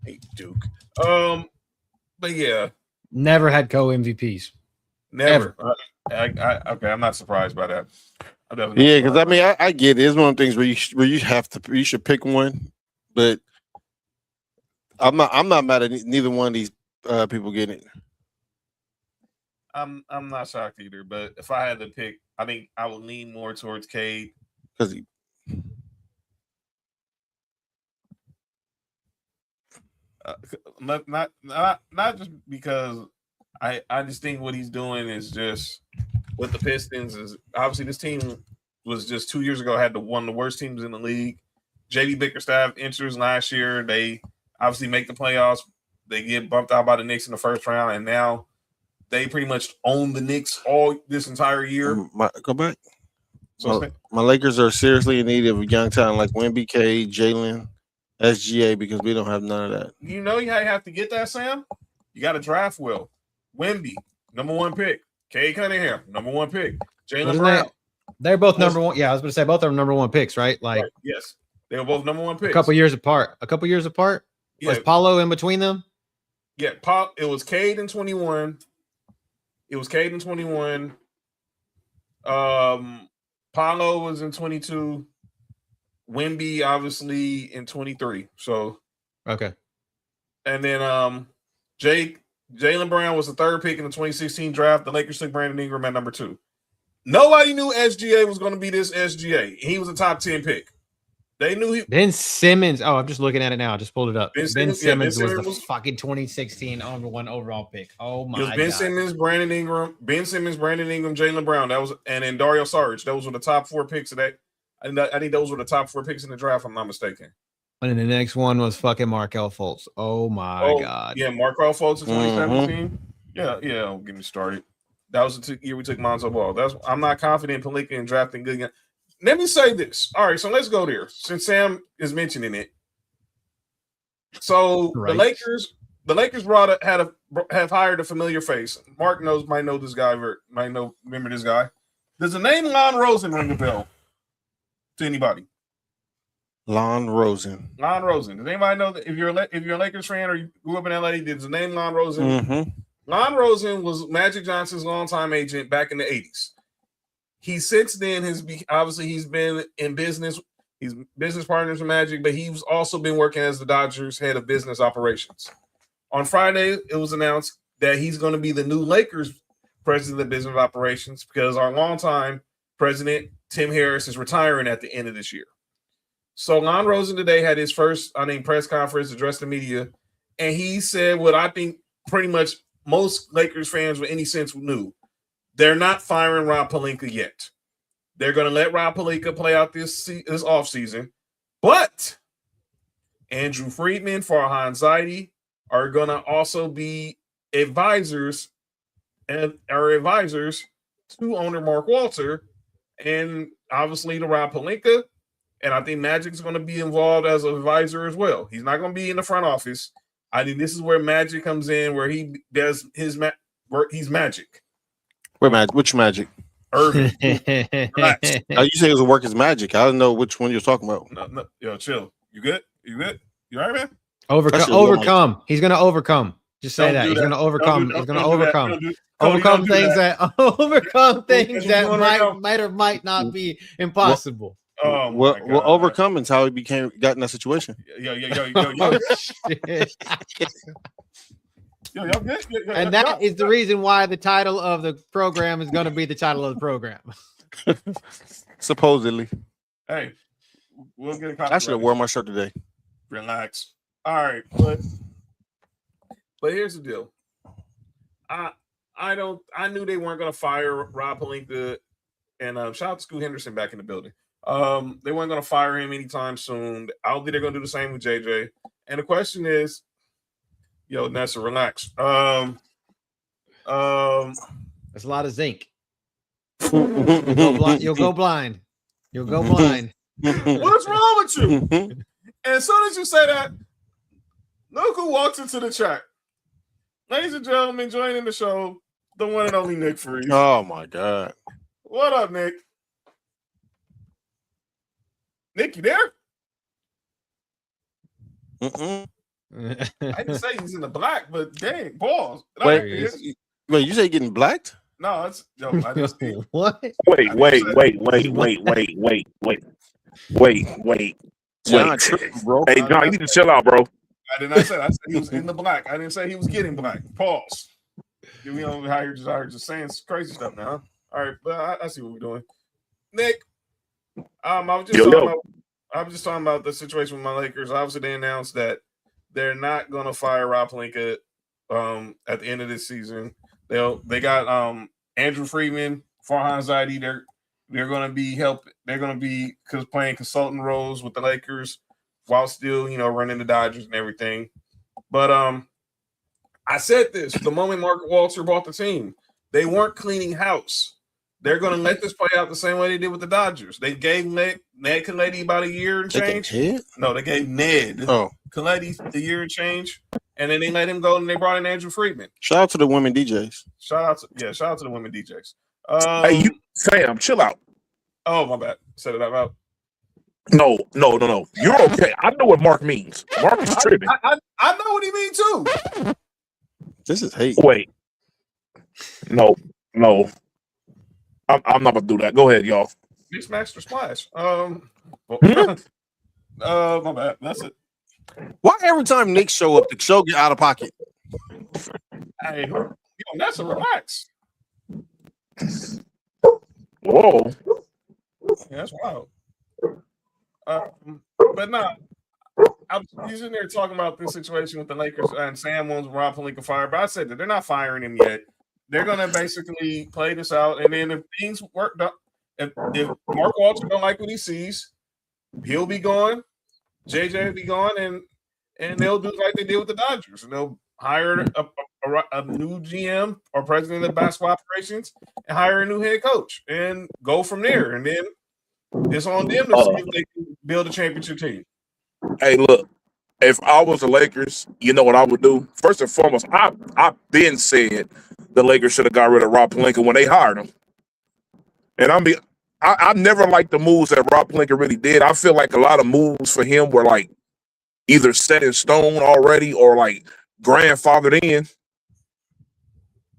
Hey Duke. But yeah. Never had co-MVPs. Never. Okay, I'm not surprised by that. Yeah, because I mean, I get it. It's one of the things where you should pick one, but I'm not mad at neither one of these people getting it. I'm not shocked either, but if I had to pick, I think I would lean more towards Cade because he. Not just because I just think what he's doing is just with the Pistons is obviously this team was just 2 years ago had one of the worst teams in the league. JD Bickerstaff enters last year. They obviously make the playoffs. They get bumped out by the Knicks in the first round, and now they pretty much own the Knicks all this entire year. Go back. So my Lakers are seriously in need of a young talent like Wemby, Cade, Jalen, SGA because we don't have none of that. You know how you have to get that, Sam? You got to draft well. Wemby, number 1 pick. Cade Cunningham, number 1 pick. Jaylen Brown. They're both number 1. Yeah, I was going to say both are number 1 picks, right? Like, right. Yes, they were both number 1 picks. A couple years apart. Yeah. Was Paulo in between them? Yeah, it was Cade in 21. Paulo was in 22. Wemby obviously in 23. So okay. And then Jaylen Brown was the 3rd pick in the 2016 draft. The Lakers took Brandon Ingram at number 2. Nobody knew SGA was going to be this SGA. He was a top 10 pick. They knew Ben Simmons. Oh, I'm just looking at it now. I just pulled it up. Ben Simmons was the fucking 2016 number 1 overall pick. Oh my god. Ben Simmons, Brandon Ingram, Jaylen Brown. And then Dario Saric. Those were the top 4 picks of that. I think those were the top 4 picks in the draft, if I'm not mistaken. And then the next one was fucking Markelle Fultz. Oh my god. Yeah, Markelle Fultz in 2017. Yeah, don't get me started. That was the year we took Lonzo Ball. I'm not confident in Pelinka in drafting good guys. Let me say this. All right, so let's go there. Since Sam is mentioning it. So right. the Lakers have hired a familiar face. Mark might know this guy, remember this guy. Does the name Lon Rosen ring a bell to anybody? Lon Rosen. Does anybody know that if you're a Lakers fan or you grew up in LA, did the name Lon Rosen? Mm-hmm. Lon Rosen was Magic Johnson's longtime agent back in the 80s. He since then he's been in business. He's business partners with Magic, but he's also been working as the Dodgers head of business operations. On Friday, it was announced that he's going to be the new Lakers president of business operations because our longtime president, Tim Harris, is retiring at the end of this year. So Lon Rosen today had his first, press conference, addressed the media, and he said what I think pretty much most Lakers fans with any sense knew. They're not firing Rob Pelinka yet. They're going to let Rob Pelinka play out this offseason. But Andrew Friedman, Farhan Zaidi are going to also be advisors to owner Mark Walter and obviously to Rob Pelinka. And I think Magic's going to be involved as an advisor as well. He's not going to be in the front office. I think this is where Magic comes in, where he does his work. He's Magic. Which Magic? Irving. You say it was a work as Magic. I don't know which one you're talking about. No, yo, chill. You good? You all right, man? Overcome. He's going to overcome. Just say that. He's going to overcome. He's going to overcome. Overcome things that might or might not be impossible. Well, overcoming is how he got in that situation. Yo. And that is the reason why the title of the program is going to be the title of the program. Supposedly. Hey, we'll get a copy. I should have worn my shirt today. Relax. All right, but here's the deal. I knew they weren't going to fire Rob Pelinka, and shout out to Scoot Henderson back in the building. They weren't going to fire him anytime soon. I don't think they're going to do the same with JJ. And the question is, yo, Nessa, relax. That's a lot of zinc. You'll go blind. You'll go blind. What's wrong with you? And as soon as you say that, look who walks into the chat. Ladies and gentlemen, joining the show, the one and only Nick Freeze. Oh my God. What up, Nick? Nick, you there? Mm-mm. I didn't say he's in the black, but dang, balls. Wait, you say getting blacked? No, it's I just What? Wait. John tripping, bro. Hey, John, you need to chill out, bro. I did not say that. I said he was in the black. I didn't say he was getting black. Pause. We don't how you're just saying crazy stuff now. All right, but I see what we're doing. Nick, I was just talking about the situation with my Lakers. Obviously, they announced that they're not going to fire Rob Pelinka at the end of this season. They got Andrew Friedman, Farhan Zaidi. They're going to be playing consultant roles with the Lakers while still running the Dodgers and everything. But I said this the moment Mark Walter bought the team, they weren't cleaning house. They're going to let this play out the same way they did with the Dodgers. They gave Ned Colletti about a year and change. No, they gave Ned Colletti a year and change, and then they let him go and they brought in Andrew Friedman. Shout out to the women DJs. Shout out to the women DJs. Hey, Sam, chill out. Oh, my bad. Said it out loud. No. You're okay. I know what Mark means. Mark is tripping. I know what he means too. This is hate. Wait. No. I'm not gonna do that. Go ahead, y'all. Mixed Master Splash. My bad. That's it. Why every time Nick show up, the show get out of pocket? Hey, that's a relax. Whoa. Yeah, that's wild. But no, he's in there talking about this situation with the Lakers and Sam wants Rob Pelinka fired. But I said that they're not firing him yet. They're gonna basically play this out, and then if things work, if Mark Walter don't like what he sees, he'll be gone. JJ will be gone, and they'll do like they did with the Dodgers, and they'll hire a new GM or president of basketball operations and hire a new head coach and go from there. And then it's on them to see if they can build a championship team. Hey, look. If I was the Lakers, you know what I would do? First and foremost, I've been said the Lakers should have got rid of Rob Pelinka when they hired him. And I never liked the moves that Rob Pelinka really did. I feel like a lot of moves for him were like either set in stone already or like grandfathered in.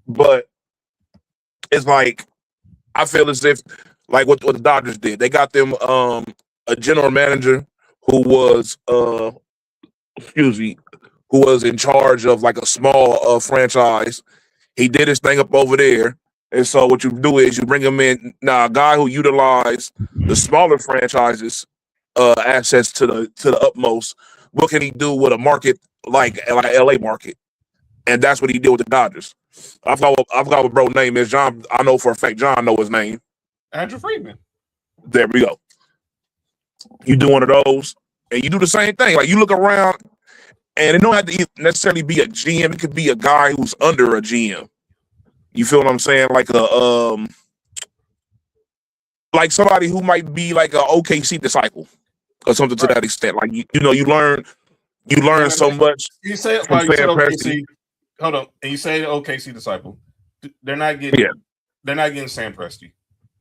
But it's like I feel as if like what the Dodgers did. They got them a general manager who was who was in charge of like a small franchise. He did his thing up over there. And so what you do is you bring him in now, a guy who utilized the smaller franchises assets to the utmost. What can he do with a market like LA market? And that's what he did with the Dodgers. I've got what bro's name is. John, I know for a fact John know his name. Andrew Friedman. There we go. You do one of those, and you do the same thing. Like you look around, and it don't have to necessarily be a GM. It could be a guy who's under a GM. You feel what I'm saying? Like like somebody who might be like a OKC disciple or something to that extent. Like you learn so much. You say it like OKC. Hold on, and you say the OKC disciple. They're not getting Sam Presti.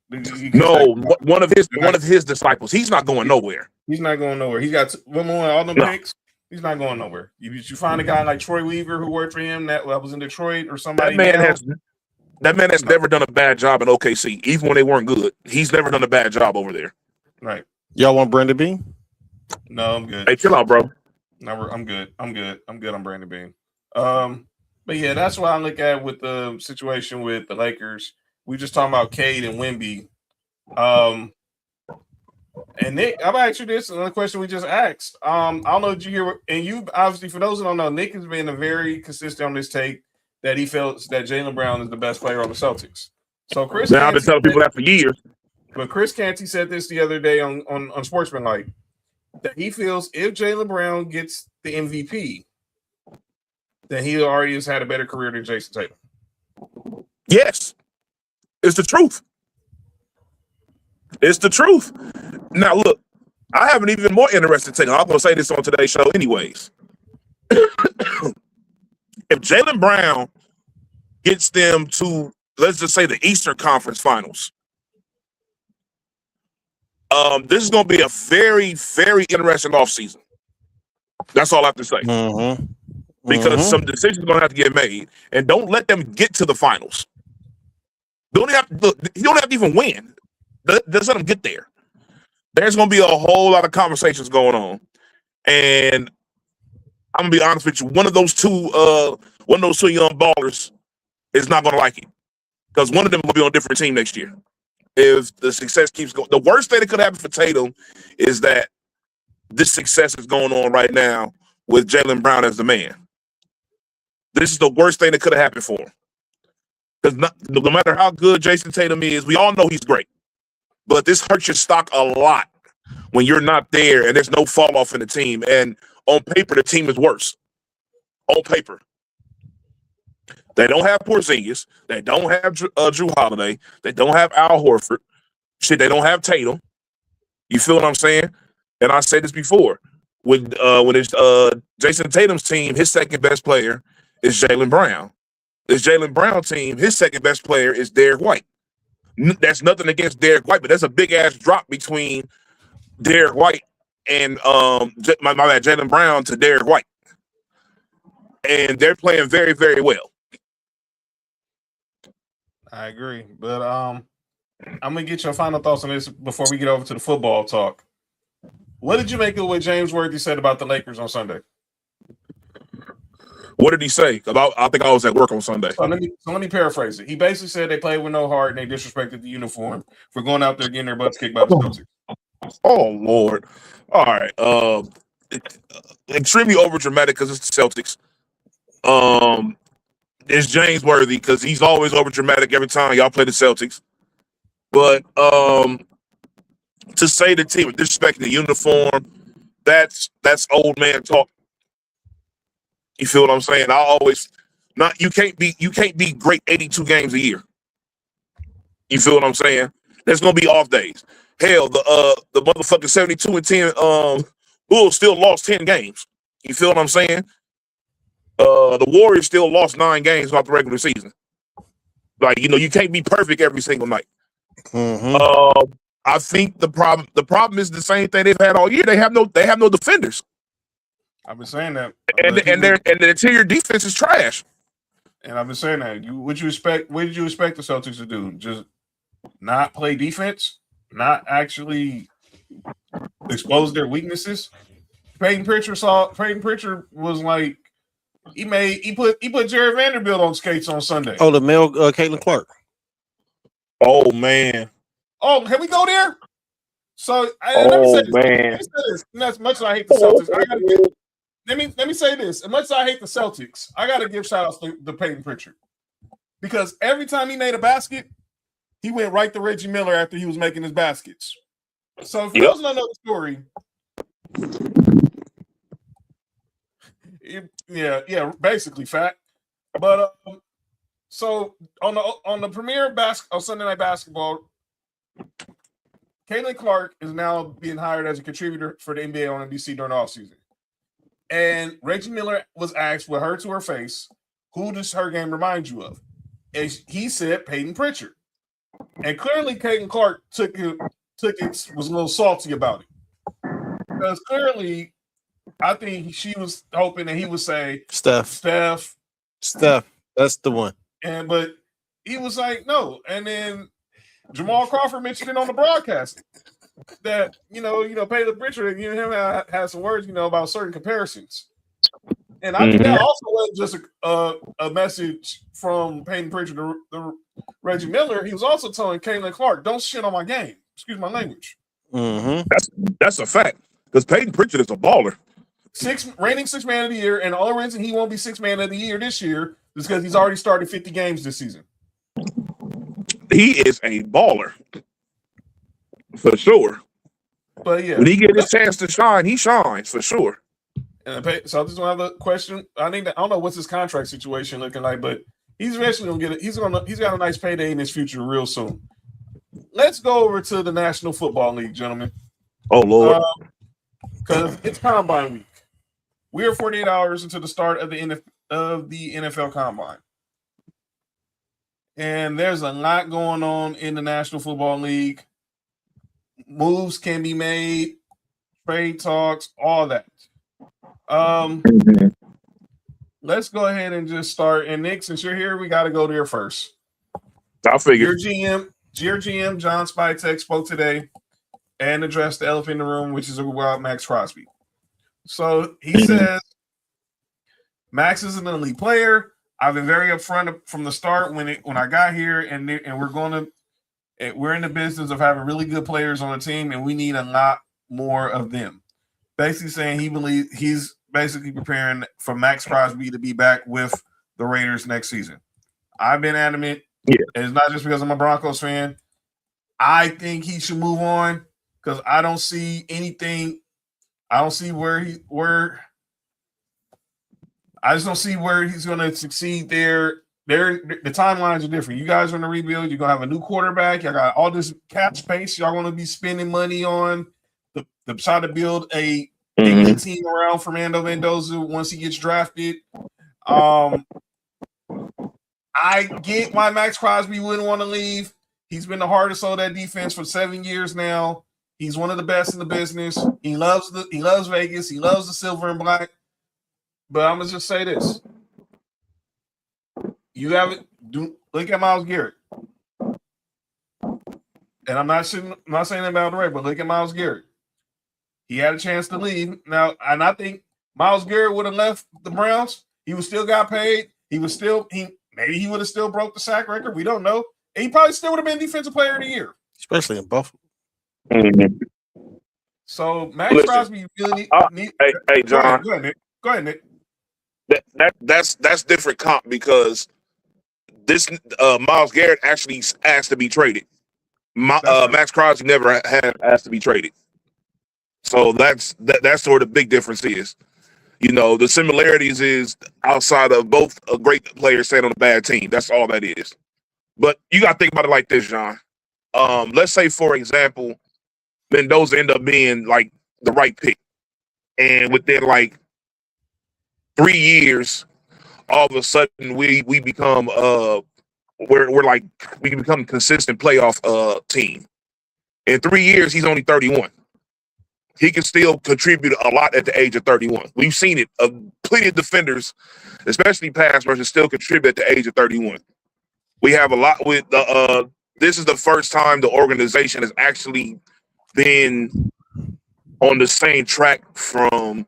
No, one of his disciples. He's not going nowhere. He's not going nowhere. He got all them picks. He's not going nowhere. You find a guy like Troy Weaver who worked for him that was in Detroit or somebody. That man has never done a bad job in OKC, even when they weren't good. He's never done a bad job over there. Right. Y'all want Brandon Bean? No, I'm good. Hey, chill out, bro. No, I'm good. I'm good on Brandon Bean. But yeah, that's what I look at with the situation with the Lakers. We just talking about Cade and Wemby. And Nick, I'm gonna ask you this another question we just asked. I don't know, did you hear? And you obviously, for those who don't know, Nick has been very consistent on this take that he felt that Jaylen Brown is the best player on the Celtics. So Chris, I've been telling people that for years. But Chris Canty said this the other day on Sportsmanlike that he feels if Jaylen Brown gets the MVP, then he already has had a better career than Jason Tatum. Yes, it's the truth. It's the truth. Now, look, I have an even more interesting take. I'm going to say this on today's show anyways. If Jaylen Brown gets them to, let's just say, the Eastern Conference Finals, this is going to be a very, very interesting offseason. That's all I have to say. Because some decisions are going to have to get made. And don't let them get to the finals. You don't have to even win. Just let them get there. There's going to be a whole lot of conversations going on. And I'm going to be honest with you. One of those two young ballers is not going to like it. Because one of them will be on a different team next year. If the success keeps going. The worst thing that could happen for Tatum is that this success is going on right now with Jaylen Brown as the man. This is the worst thing that could have happened for him. Because no matter how good Jason Tatum is, we all know he's great. But this hurts your stock a lot when you're not there and there's no fall off in the team. And on paper, the team is worse. On paper. They don't have Porzingis. They don't have Drew Holiday. They don't have Al Horford. Shit, they don't have Tatum. You feel what I'm saying? And I said this before. When it's Jason Tatum's team, his second best player is Jaylen Brown. This Jaylen Brown team, his second best player is Derek White. That's nothing against Derek White, but that's a big ass drop between Derek White and my bad, Jaylen Brown to Derek White. And they're playing very, very well. I agree. But I'm gonna get your final thoughts on this before we get over to the football talk. What did you make of what James Worthy said about the Lakers on Sunday? What did he say about? I think I was at work on Sunday. So let me paraphrase it. He basically said they played with no heart and they disrespected the uniform for going out there getting their butts kicked by the Celtics. Oh Lord! All right, extremely overdramatic because it's the Celtics. It's James Worthy because he's always overdramatic every time y'all play the Celtics. But to say the team disrespecting the uniform, that's old man talk. You feel what I'm saying? You can't be great 82 games a year. You feel what I'm saying? There's gonna be off days. Hell, the motherfucking 72-10 Bulls still lost 10 games. You feel what I'm saying? The Warriors still lost 9 games throughout the regular season. Like, you can't be perfect every single night. I think the problem is the same thing they've had all year. They have no defenders. I've been saying that, and the interior defense is trash. And I've been saying that. What did you expect the Celtics to do? Just not play defense, not actually expose their weaknesses. Peyton Pritchard was like he put Jared Vanderbilt on skates on Sunday. Oh, the male Caitlin Clark. Oh man. Oh, can we go there? So let me say this. And as much as I hate the Celtics, let me say this. As much as I hate the Celtics, I gotta give shout outs to Peyton Pritchard. Because every time he made a basket, he went right to Reggie Miller after he was making his baskets. So if it wasn't another story, basically fact. But so on the premiere of Sunday Night Basketball, Caitlin Clark is now being hired as a contributor for the NBA on NBC during the offseason. And Reggie Miller was asked with her to her face, who does her game remind you of? And he said Peyton Pritchard. And clearly Caitlin Clark was a little salty about it. Because clearly, I think she was hoping that he would say Steph. That's the one. But he was like, no. And then Jamal Crawford mentioned it on the broadcast that Peyton Pritchard and him had some words about certain comparisons. And I think that also wasn't just a message from Peyton Pritchard to Reggie Miller. He was also telling Caitlin Clark, don't shit on my game. Excuse my language. That's a fact. Because Peyton Pritchard is a baller. Reigning sixth man of the year, and the only reason he won't be sixth man of the year this year is because he's already started 50 games this season. He is a baller. For sure. But yeah, When he get his chance to shine, he shines for sure. So I just want to have a question. I don't know what's his contract situation looking like, but he's eventually gonna get it. He's got a nice payday in his future real soon. Let's go over to the National Football League, gentlemen. Oh Lord, because it's Combine week. We are 48 hours into the start of the NFL Combine, and there's a lot going on in the National Football League. Moves can be made, trade talks, all that. Let's go ahead and just start. And Nick, since you're here, we got to go there first. I figured. Your GM, John Spytek, spoke today and addressed the elephant in the room, which is about Max Crosby. So he says, Max is an elite player. I've been very upfront from the start when I got here, and we're in the business of having really good players on the team, and we need a lot more of them. Basically saying he believes he's basically preparing for Max Crosby to be back with the Raiders next season. I've been adamant. Yeah. And it's not just because I'm a Broncos fan. I think he should move on because I don't see anything. I don't see I just don't see where he's going to succeed there. The timelines are different. You guys are in a rebuild. You're going to have a new quarterback. Y'all got all this cap space. Y'all going to be spending money on the try to build a good team around Fernando Mendoza once he gets drafted. I get why Max Crosby wouldn't want to leave. He's been the hardest on that defense for 7 years now. He's one of the best in the business. He loves Vegas. He loves the silver and black. But I'm gonna just say this: you have it. Look at Myles Garrett, and I'm not saying about the Ray, but look at Myles Garrett. He had a chance to leave now, and I think Myles Garrett would have left the Browns. He would still got paid. Maybe he would have still broke the sack record. We don't know. And he probably still would have been Defensive Player of the Year, especially in Buffalo. So Max Crosby really need. Hey, John. Go ahead, Nick. That's different comp because this Myles Garrett actually asked to be traded. Max Crosby never had asked to be traded. So that's where the big difference is. You know, the similarities is outside of both a great player staying on a bad team. That's all that is. But you got to think about it like this, John. Let's say, for example, Mendoza ended up being like the right pick. And within like 3 years, all of a sudden we become we become a consistent playoff team. In 3 years, he's only 31. He can still contribute a lot at the age of 31. We've seen it. Plenty of defenders, especially pass rushers, still contribute at the age of 31. We have a lot with the. This is the first time the organization has actually been on the same track from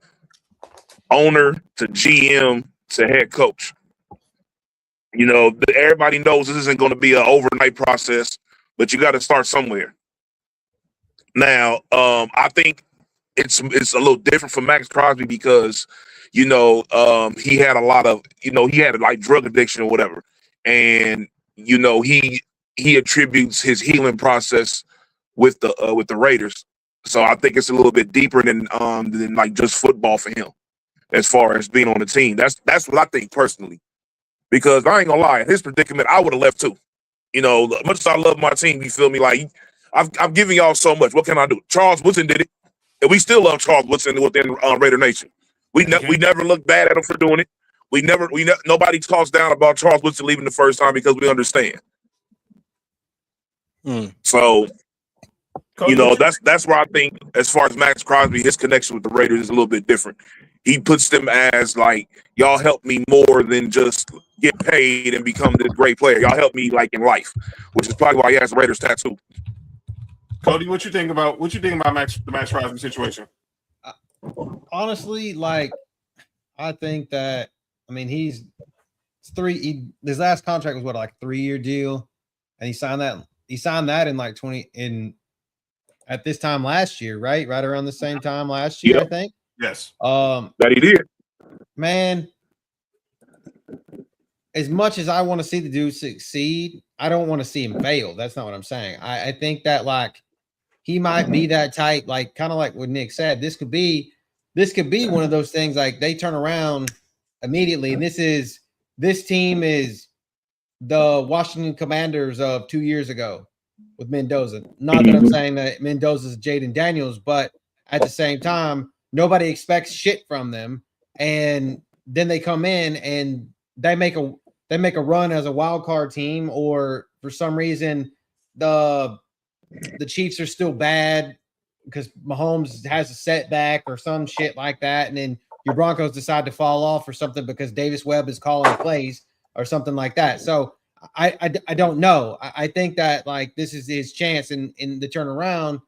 owner to GM to head coach. You know, everybody knows this isn't going to be an overnight process, but you got to start somewhere. Now, I think it's a little different for Max Crosby because, you know, he had a lot of, you know, he had like drug addiction or whatever. And, you know, he attributes his healing process with the Raiders. So I think it's a little bit deeper than like just football for him as far as being on the team. That's what I think personally. Because I ain't gonna lie, in his predicament, I would have left too. You know, much as I love my team, you feel me? Like I've given y'all so much. What can I do? Charles Woodson did it. And we still love Charles Woodson within Raider Nation. We never look bad at him for doing it. Nobody talks down about Charles Woodson leaving the first time because we understand. So, you know, that's where I think as far as Max Crosby, his connection with the Raiders is a little bit different. He puts them as like, y'all help me more than just get paid and become this great player. Y'all help me like in life, which is probably why he has the Raiders tattoo. Cody, what you think about the Max Crosby situation? Honestly, like I think that he's his last contract was what, like a 3-year deal, and he signed that in like at this time last year, right around the same time last year. Yep. I think yes. That he did. Man, as much as I want to see the dude succeed, I don't want to see him fail. That's not what I'm saying. I think that like he might be that type, like kind of like what Nick said. This could be one of those things like they turn around immediately. And this team is the Washington Commanders of 2 years ago with Mendoza. Not that I'm saying that Mendoza's Jaden Daniels, but at the same time, nobody expects shit from them. And then they come in and they make a run as a wild card team, or for some reason the Chiefs are still bad because Mahomes has a setback or some shit like that, and then your Broncos decide to fall off or something because Davis Webb is calling plays or something like that. So I don't know. I think that like this is his chance in the turnaround,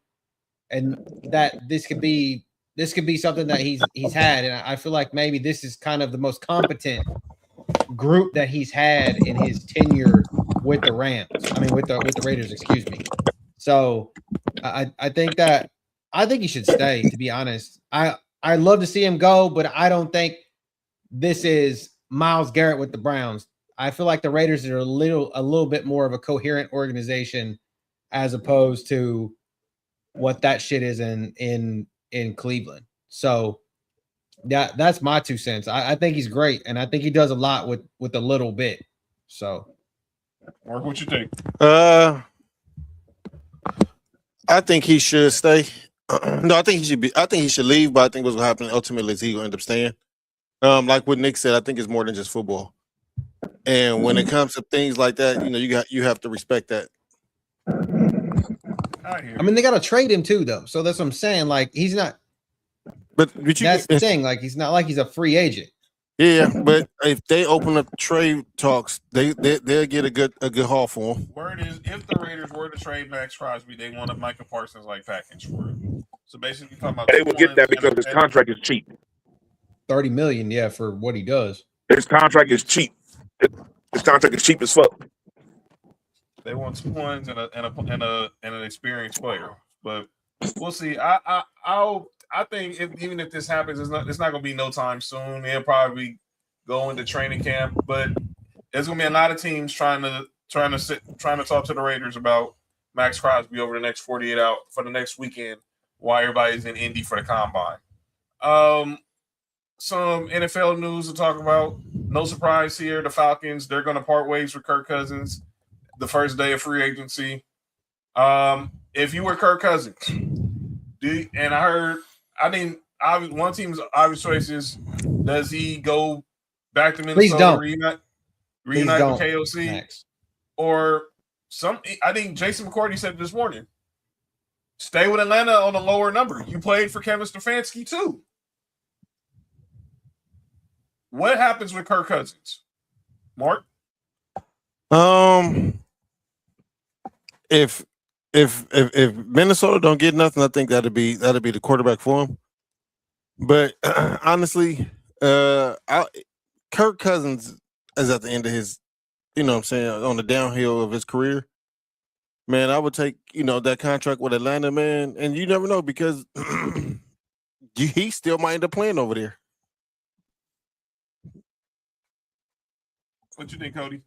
and that this could be something that he's had, and I feel like maybe this is kind of the most competent group that he's had in his tenure with the Rams. I mean, with the Raiders, excuse me. So I think he should stay, to be honest. I love to see him go, but I don't think this is Myles Garrett with the Browns. I feel like the Raiders are a little bit more of a coherent organization as opposed to what that shit is in Cleveland. So that's my 2 cents. I think he's great, and I think he does a lot with a little bit. So, Mark, what you think? I think he should stay. No, I think he should leave, but I think what's gonna happen ultimately is he's gonna end up staying. Like what Nick said, I think it's more than just football. And when it comes to things like that, you have to respect that. I mean, they got to trade him too, though. So that's what I'm saying. Like, he's not. But that's the thing. Like, he's not like he's a free agent. Yeah, but if they open up trade talks, they'll get a good haul for him. Word is, if the Raiders were to trade Max Crosby, they want a Micah Parsons like package for him. So basically, talking about they would get that because his contract is cheap. $30 million, yeah, for what he does. His contract is cheap. His contract is cheap as fuck. They want 2 wins and an experienced player, but we'll see. I think even if this happens, it's not going to be no time soon. They'll probably go into training camp, but there's going to be a lot of teams trying to talk to the Raiders about Max Crosby over the next 48 hours for the next weekend while everybody's in Indy for the combine. Some NFL news to talk about. No surprise here. The Falcons, they're going to part ways with Kirk Cousins the first day of free agency. If you were Kirk Cousins, one team's obvious choice is, does he go back to Minnesota, reunite with KOC? Max. Or I think Jason McCourty said this morning, stay with Atlanta on a lower number. You played for Kevin Stefanski too. What happens with Kirk Cousins? Mark? If Minnesota don't get nothing, I think that'd be the quarterback for him. But honestly, Kirk Cousins is at the end of his, on the downhill of his career. Man, I would take, that contract with Atlanta, man, and you never know because he still might end up playing over there. What you think, Cody?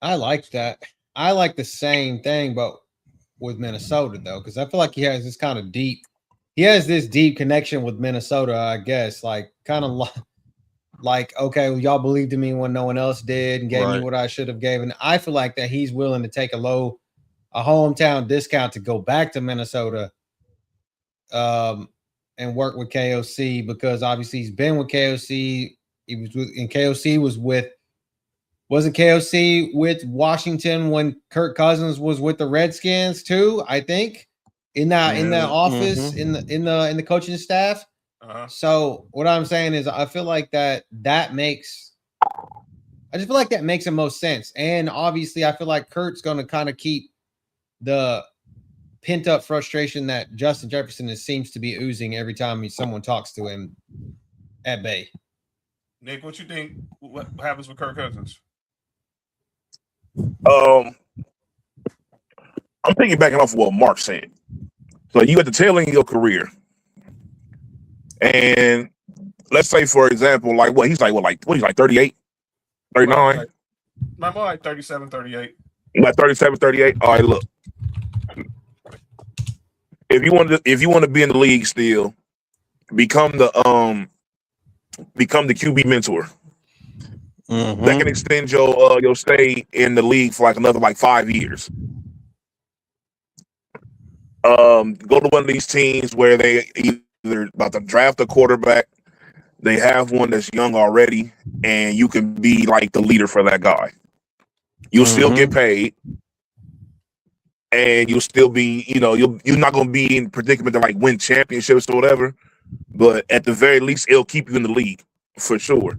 I like that. I like the same thing, but with Minnesota, though, because I feel like he has this kind of deep connection with Minnesota, I guess, like kind of like, okay, well, y'all believed in me when no one else did and gave me what I should have given. I feel like that he's willing to take a hometown discount to go back to Minnesota and work with KOC, because obviously he's been with KOC. Wasn't KOC with Washington when Kirk Cousins was with the Redskins too? I think in that office in the coaching staff. So what I'm saying is, I feel like that makes the most sense. And obviously, I feel like Kurt's going to kind of keep the pent up frustration that Justin Jefferson seems to be oozing every time someone talks to him at bay. Nick, what you think? What happens with Kirk Cousins? I'm piggybacking off of what Mark said. So you at the tail end of your career, and let's say, for example, he's like 38, 39? More like 37, 38. Like 37, 38. All right, look. if you want to be in the league still, become the QB mentor. That can extend your stay in the league for like another 5 years. Go to one of these teams where they either about to draft a quarterback, they have one that's young already, and you can be like the leader for that guy. You'll still get paid, and you'll still be, you're not going to be in predicament to like win championships or whatever, but at the very least, it'll keep you in the league for sure.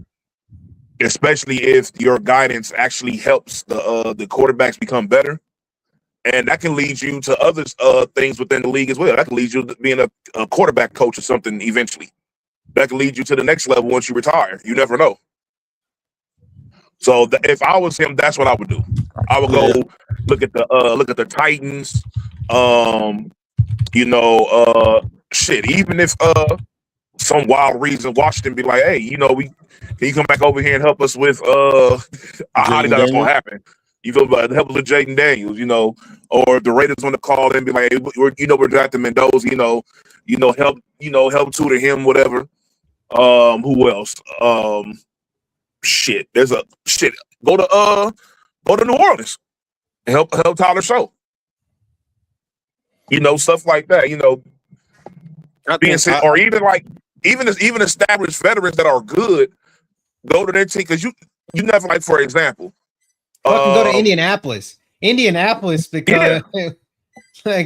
Especially if your guidance actually helps the quarterbacks become better. And that can lead you to other things within the league as well. That can lead you to being a quarterback coach or something eventually. That can lead you to the next level once you retire. You never know. So if I was him, that's what I would do. I would go look at the Titans. Even if some wild reason Washington be like, hey, can you come back over here and help us with I highly doubt that's gonna happen. You feel about help us with Jaden Daniels, or if the Raiders want to call and be like, hey, we're drafting Mendoza, help tutor him, whatever. Who else? Go to New Orleans and help Tyler Show. Stuff like that. Even established veterans that are good, go to their team because you never for example. Fucking go to Indianapolis because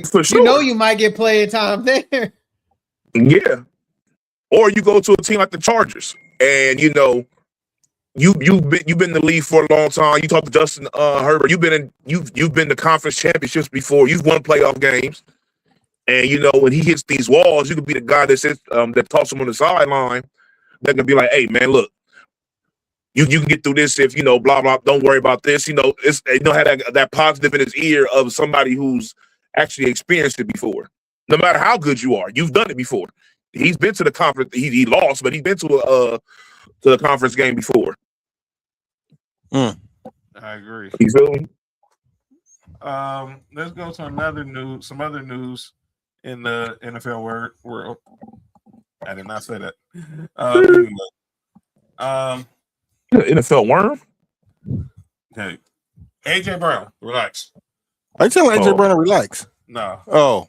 for sure. You might get playing time there. Yeah. Or you go to a team like the Chargers and you've been in the league for a long time. You talk to Justin Herbert. You've been to conference championships before. You've won playoff games. And when he hits these walls, you could be the guy that sits that talks him on the sideline. That can be like, hey man, look, you can get through this if blah blah. Don't worry about this. Have that positive in his ear of somebody who's actually experienced it before. No matter how good you are, you've done it before. He's been to the conference. He lost, but he's been to the conference game before. I agree. You feel me? Let's go to some other news in the NFL world. I did not say that. NFL worm? Hey, AJ Brown, relax. Are you telling AJ Brown to relax? No. Oh.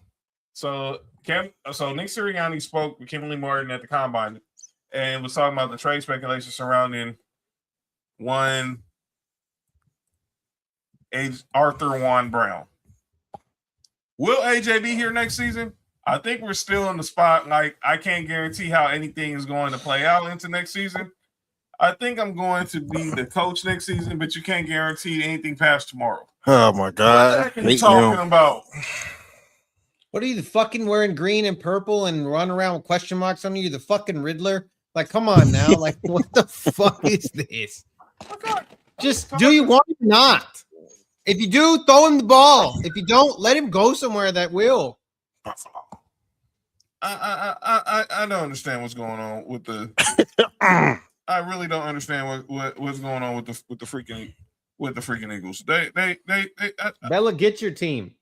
So Nick Sirianni spoke with Kimberly Martin at the Combine and was talking about the trade speculation surrounding Arthur Juan Brown. Will AJ be here next season? I think we're still in the spot. I can't guarantee how anything is going to play out into next season. I think I'm going to be the coach next season, but you can't guarantee anything past tomorrow. Oh my God! What are you talking about? What are you, the fucking wearing green and purple and run around with question marks on you? The fucking Riddler? Come on now. What the fuck is this? Just do you want it or not? If you do, throw him the ball. If you don't, let him go somewhere that will. I don't understand what's going on with the. I really don't understand what's going on with the freaking Eagles. Bella, get your team.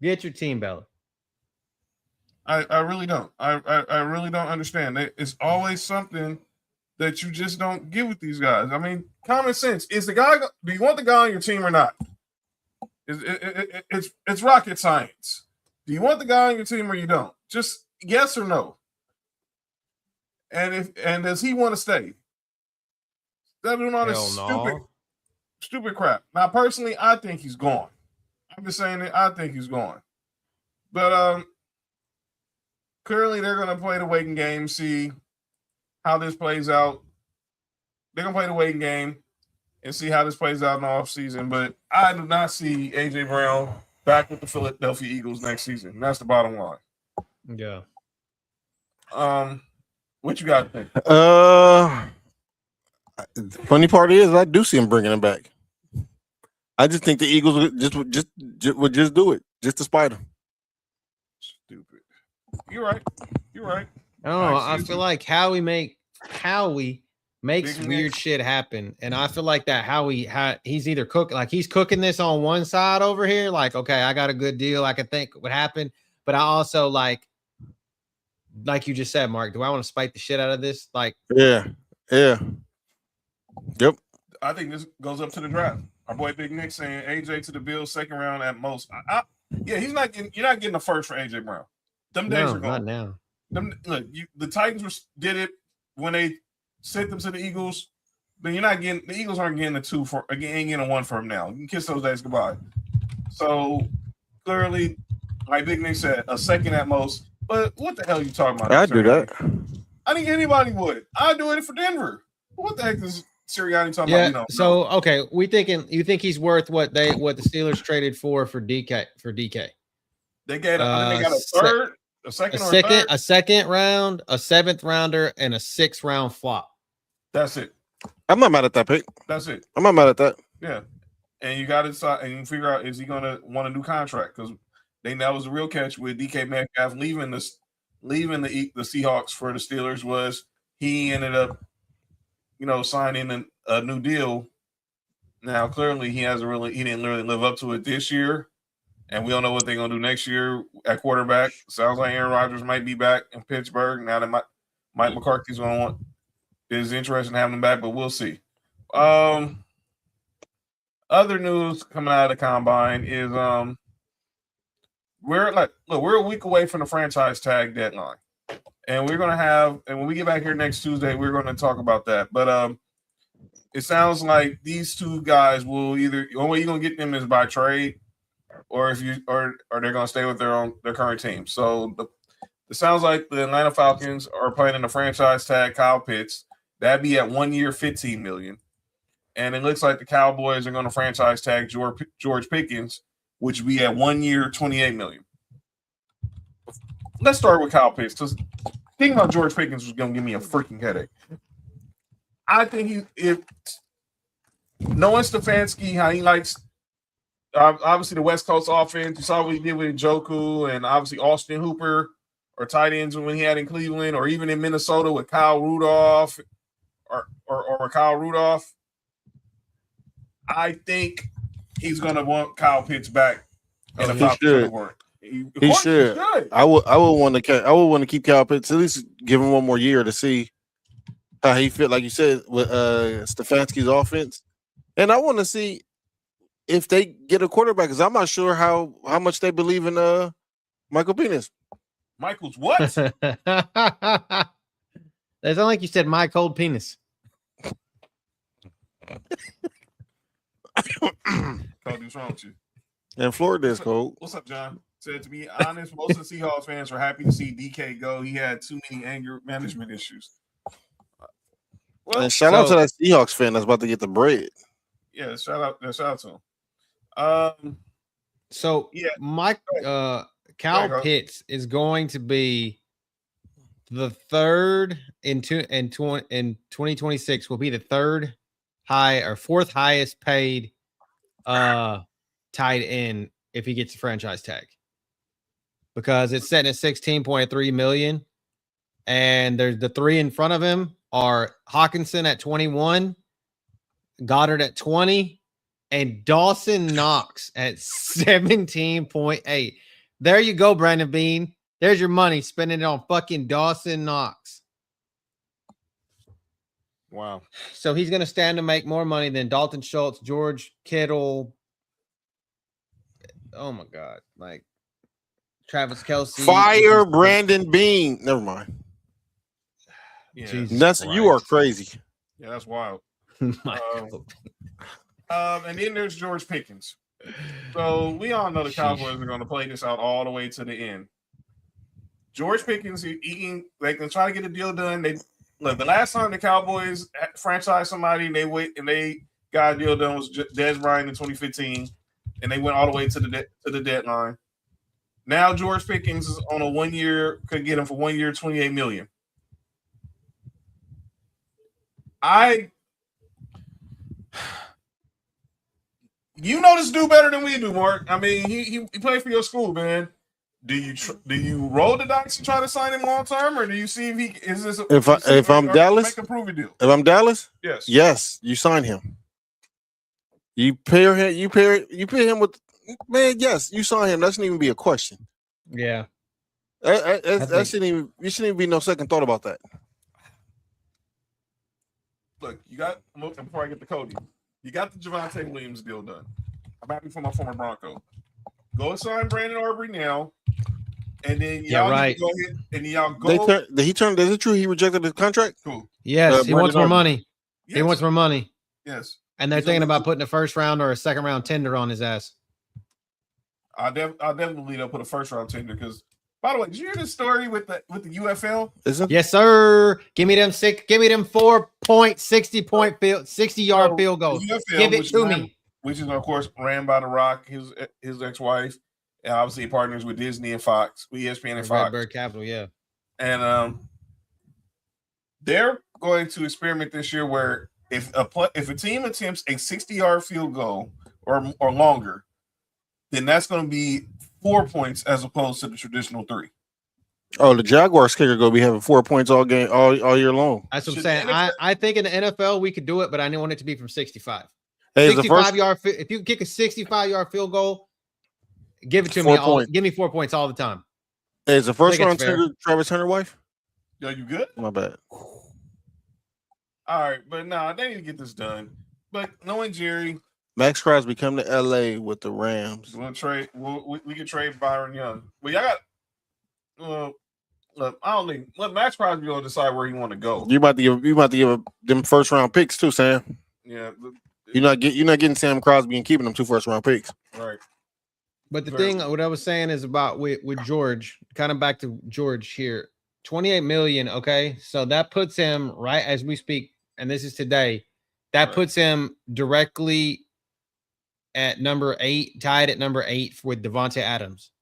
Get your team, Bella. I really don't. I really don't understand. It's always something that you just don't get with these guys. I mean, common sense. Do you want the guy on your team or not? It's rocket science. Do you want the guy on your team or you don't? Just yes or no. And does he want to stay? Stop doing all this stupid crap. Now, personally, I think he's gone. I'm just saying that I think he's gone. But clearly they're going to play the waiting game, see how this plays out. They're going to play the waiting game and see how this plays out in the offseason. But I do not see A.J. Brown back with the Philadelphia Eagles next season. That's the bottom line. Yeah. What you got to think? The funny part is I do see him bringing him back. I just think the Eagles would just do it just to spite him. Stupid. You're right. I don't know. I feel like Howie makes weird shit happen, and I feel like that he's either cooking this on one side over here, like, okay, I got a good deal, I can think would happen, But I also like you just said, Mark, do I want to spike the shit out of this? Like, yeah. Yep. I think this goes up to the draft. Our boy Big Nick saying AJ to the Bills, second round at most. Yeah, he's not getting. You're not getting a first for AJ Brown. Them days are not gone. now. The Titans did it when they sent them to the Eagles. But you're not getting. The Eagles aren't getting a 2 for. Ain't getting a 1 for him now. You can kiss those days goodbye. So clearly, like Big Nick said, a second at most. But what the hell are you talking about? I'd do that. I think anybody would. I'd do it for Denver. What the heck is Sirianni talking about? Yeah. So okay, you think he's worth what the Steelers traded for DK? They got a second round, a 7th rounder, and a 6th round flop. That's it. I'm not mad at that pick. That's it. I'm not mad at that. Yeah. And you got to decide and you figure out, is he going to want a new contract? Because that was the real catch with DK Metcalf leaving the Seahawks for the Steelers was he ended up, signing a new deal. Now, clearly he didn't really live up to it this year. And we don't know what they're going to do next year at quarterback. Sounds like Aaron Rodgers might be back in Pittsburgh. Now that Mike McCarthy's is interested in having him back, but we'll see. Other news coming out of the combine is we're a week away from the franchise tag deadline. And we're gonna have, and when we get back here next Tuesday, we're gonna talk about that. But it sounds like these two guys will either the only way you're gonna get them is by trade, or they're gonna stay with their current team. So it sounds like the Atlanta Falcons are planning a franchise tag Kyle Pitts. That'd be at 1 year, $15 million. And it looks like the Cowboys are going to franchise tag George Pickens, which would be at 1 year, $28 million. Let's start with Kyle Pitts, because thinking about George Pickens was going to give me a freaking headache. I think knowing Stefanski, how he likes obviously the West Coast offense, you saw what he did with Njoku and obviously Austin Hooper or tight ends when he had in Cleveland or even in Minnesota with Kyle Rudolph or Kyle Rudolph. I think he's going to want Kyle Pitts back in the Falcons. He should. I would want to keep Kyle Pitts, at least give him one more year to see how he fit, like you said, with Stefanski's offense. And I want to see if they get a quarterback, because I'm not sure how much they believe in Michael Penis. Michael's what? That's not like you said my cold penis. Cody, what's wrong with you? And Florida is cold. What's up, John? Said, to be honest, most of the Seahawks fans are happy to see DK go. He had too many anger management issues. Well, and shout out to that Seahawks fan that's about to get the bread. Yeah, shout out to him. Kyle Pitts is going to be the third in 2026 will be the fourth highest paid tight end if he gets a franchise tag, because it's set at 16.3 million, and there's the three in front of him are Hawkinson at 21, Goddard at 20, and Dawson Knox at 17.8. There you go, Brandon Bean. There's your money. Spending it on fucking Dawson Knox. Wow. So he's going to stand to make more money than Dalton Schultz, George Kittle. Oh, my God. Like Travis Kelce. Fire Brandon Bean. Never mind. Yeah, you are crazy. Yeah, that's wild. And then there's George Pickens. So we all know the Cowboys are going to play this out all the way to the end. George Pickens, they can try to get a deal done. The last time the Cowboys franchised somebody and they got a deal done was Dez Bryant in 2015, and they went all the way to the deadline. Now George Pickens is on a 1 year, could get him for 1 year, $28 million. You know this dude better than we do, Mark. I mean, he played for your school, man. Do you roll the dice and try to sign him long term, or do you see if he is this? If I'm Dallas, make a prove deal. If I'm Dallas, yes, you sign him. You pair him with, man. Yes, you sign him. That shouldn't even be a question. Yeah, That shouldn't even. You shouldn't even be no second thought about that. Look, you got before I get to Cody, you got the Javonte Williams deal done. I'm happy for my former Bronco. Go sign Brandon Aubrey now, and then y'all need to go ahead and y'all go. Did he turn? Is it true he rejected the contract? Cool. Yes, he wants more Aubrey. money. Yes. He wants more money. Yes. And they're thinking about putting a first round or a second round tender on his ass. I'll definitely they'll put a first round tender because. By the way, did you hear this story with the UFL? Yes, sir. Give me them 60-yard field goals. UFL, Give it to me. Which is of course ran by The Rock, his ex-wife, and obviously he partners with Disney and Fox, with ESPN and Fox. Redbird Capital, yeah. And they're going to experiment this year where if a team attempts a 60-yard field goal or longer, then that's going to be 4 points as opposed to the traditional 3. Oh, the Jaguars kicker gonna be having 4 points all year long. That's what I'm saying. I think in the NFL we could do it, but I want it to be from 65. Hey, 65-yard. If you kick a 65-yard field goal, give it to me. Give me 4 points all the time. Hey, is the first round tender Travis Hunter's wife? Yo, you good? My bad. All right, but they need to get this done. But knowing Jerry. Max Crosby come to LA with the Rams. We'll trade. We can trade Byron Young. Well, y'all got. Look, I don't think. Let Max Crosby will decide where he want to go. You about to give them first round picks too, Sam. Yeah. You're not getting Sam Crosby and keeping them 2 first round picks. Right. But the thing, what I was saying is about with George. Kind of back to George here. $28 million. Okay, so that puts him right as we speak, and this is today. That puts him directly at number 8, tied at number 8 with Devontae Adams.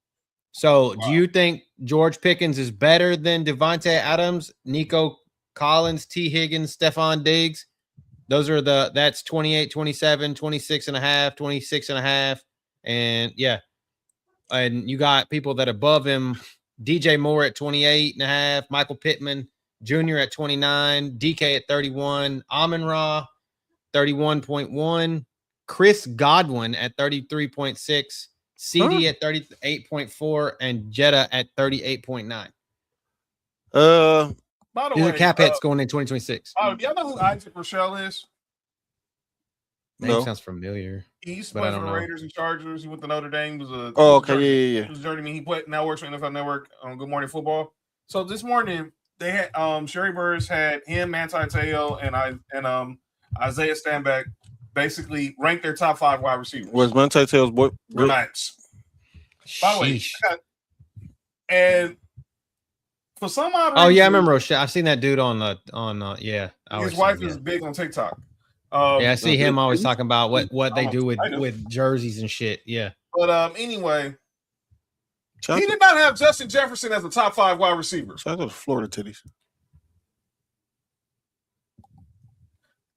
So do you think George Pickens is better than Devontae Adams, Nico Collins, T. Higgins, Stephon Diggs? Those are that's 28, 27, 26 and a half, 26 and a half. And yeah. And you got people that are above him. DJ Moore at 28 and a half, Michael Pittman Jr. at 29, DK at 31, Amon-Ra 31.1. Chris Godwin at 33.6, CD at 38.4, and Jetta at 38.9. By the These way, are cap hits going in 2026. Oh, do y'all know who Isaac Rochelle is? Name sounds familiar. He used to play for the Raiders and Chargers. He went to Notre Dame. He was yeah. He was journeyman. He now works for NFL Network on Good Morning Football. So this morning they had Sherry Burris had him, Manti Te'o, and Isaiah Stanback basically ranked their top 5 wide receivers. Was Manti Te'o's boy? Nice. By the way, and for some odd reason, I remember Rochelle. I've seen that dude on yeah. His wife is big on TikTok. I see him always talking about what they do with jerseys and shit. Yeah. But anyway, he did not have Justin Jefferson as the top 5 wide receiver. Shout out to Florida titties.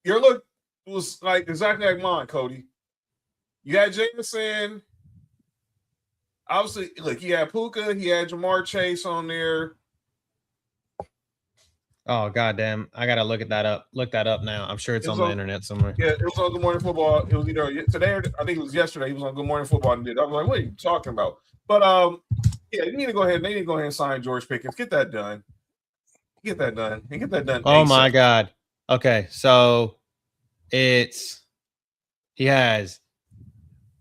Your look was like exactly like mine, Cody. You had Jameson. Obviously, look, he had Puka, he had Jamar Chase on there. Oh goddamn! I gotta look that up now. I'm sure it's on the internet somewhere. Yeah, it was on Good Morning Football. It was either today or I think it was yesterday. He was on Good Morning Football and did. I was like, what are you talking about? But yeah, you need to go ahead. They need to go ahead and sign George Pickens. Get that done. Get that done. And get that done. Oh ASAP. my god. Okay, so he has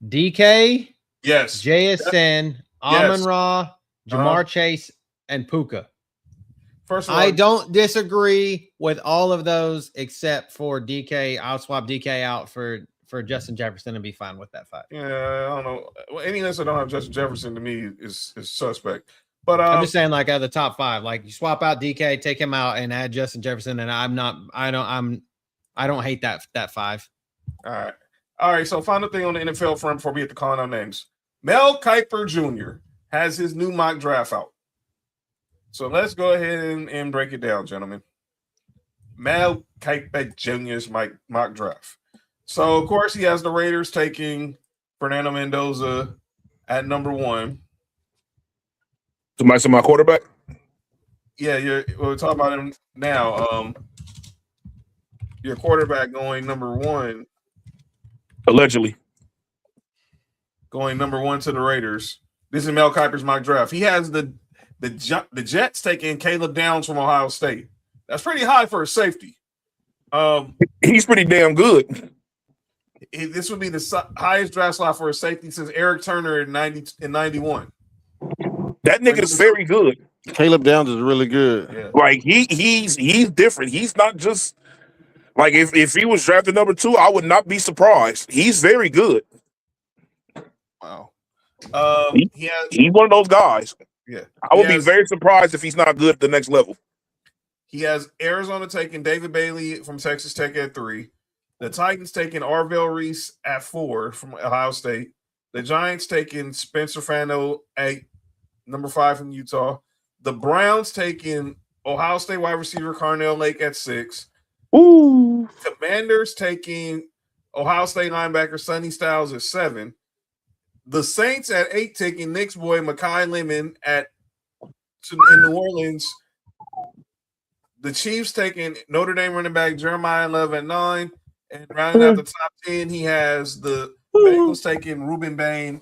DK, yes, JSN, Amon-Ra, Jamar Chase, and Puka. First of all, I don't disagree with all of those except for DK. I'll swap DK out for Justin Jefferson and be fine with that 5. Yeah, I don't know. Well, any list that don't have Justin Jefferson to me is suspect. But I'm just saying, like, out of the top 5, like you swap out DK, take him out, and add Justin Jefferson, and I don't hate that 5. All right. So final thing on the NFL front before we get to calling out names. Mel Kiper Jr. has his new mock draft out. So let's go ahead and break it down, gentlemen. Mel Kiper Jr.'s mock draft. So, of course, he has the Raiders taking Fernando Mendoza at number 1. Somebody say my quarterback? Yeah, we're talking about him now. Your quarterback going number 1. Allegedly. Going number 1 to the Raiders. This is Mel Kiper's mock draft. He has the The Jets taking Caleb Downs from Ohio State. That's pretty high for a safety. He's pretty damn good. This would be the highest draft slot for a safety since Eric Turner in 91. That nigga's very good. Caleb Downs is really good. Yeah. Like he's different. He's not just like if he was drafted number 2, I would not be surprised. He's very good. Wow. He's one of those guys. Yeah. I would be very surprised if he's not good at the next level. He has Arizona taking David Bailey from Texas Tech at 3. The Titans taking Arvell Reese at 4 from Ohio State. The Giants taking Spencer Fano at number 5 from Utah. The Browns taking Ohio State wide receiver Carnell Lake at 6. Ooh. Commanders taking Ohio State linebacker Sonny Styles at 7. The Saints at 8 taking Knicks boy Mekhi Lemon in New Orleans. The Chiefs taking Notre Dame running back Jeremiah Love at 9. And rounding out the top 10, he has the Bengals taking Ruben Bain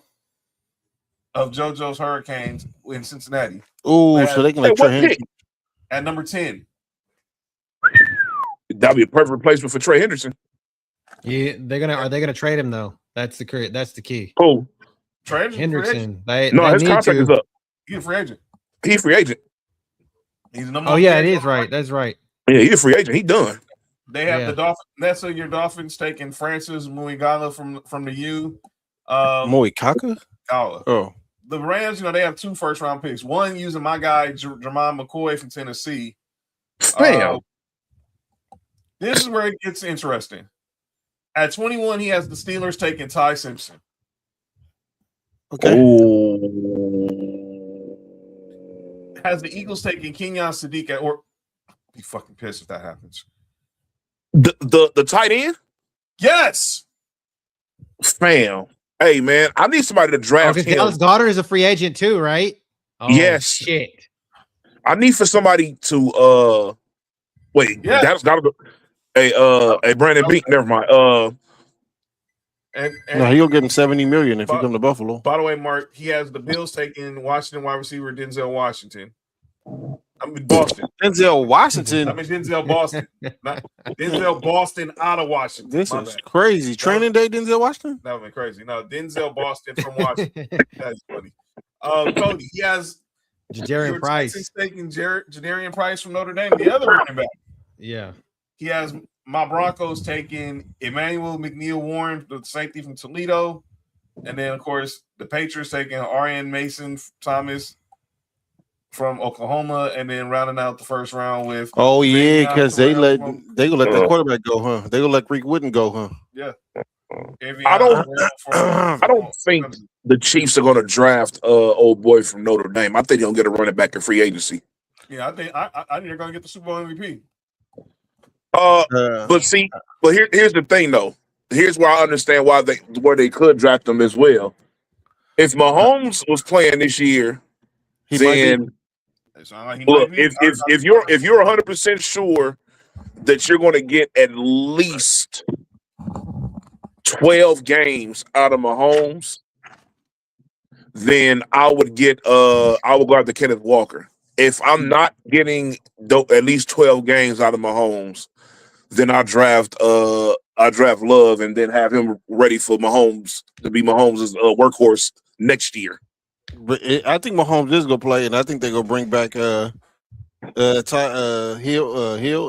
of JoJo's Hurricanes in Cincinnati. Oh, so they can like Trey Henderson at number 10. That'd be a perfect replacement for Trey Henderson. Yeah, are they gonna trade him though? That's the key. Oh, Trey Henderson. His contract is up. He's a free agent. He's a free agent. He's number. Oh yeah, it is right. That's right. Yeah, he's a free agent. He done. They have the Dolphins. That's your Dolphins taking Francis Muigala from the U. Muigala? Oh. The Rams, they have 2 first-round picks. One using my guy, Jermon McCoy from Tennessee. Damn. This is where it gets interesting. At 21, he has the Steelers taking Ty Simpson. Okay. Has the Eagles taking Kenyon Sadiq or be fucking pissed if that happens. The tight end? Yes. Fam. Hey man, I need somebody to draft him. Dallas Goedert is a free agent too, right? Oh, yes. Shit. I need for somebody to wait. Yeah. That's gotta go. Hey, Brandon Beak. Never mind. No, he'll get him $70 million if he come to Buffalo. By the way, Mark, he has the Bills taking Washington wide receiver Denzel Washington. I mean Boston. Denzel Washington. I mean Denzel Boston. Not Denzel Boston out of Washington. This is crazy. Training day, Denzel Washington? That would be crazy. No, Denzel Boston from Washington. That's funny. Cody, he has Jadarian Price. He's taking Jadarian Price from Notre Dame, the other running back. Yeah. He has my Broncos taking Emmanuel McNeil Warren, the safety from Toledo. And then, of course, the Patriots taking Arian Mason Thomas from Oklahoma, and then rounding out the first round with because they gonna let the quarterback go, huh? They gonna let Reek Wooden go, huh? Yeah. I don't think the Chiefs are gonna draft old boy from Notre Dame. I think they'll get a running back in free agency. Yeah, I think they're gonna get the Super Bowl MVP. But here's the thing though. Here's where I understand where they could draft them as well. If Mahomes was playing this year, then look, if you're 100% sure that you're going to get at least 12 games out of Mahomes, then I would go after Kenneth Walker. If I'm not getting at least 12 games out of Mahomes, then I draft Love and then have him ready for Mahomes to be Mahomes' workhorse next year. But I think Mahomes is gonna play, and I think they're gonna bring back Hill,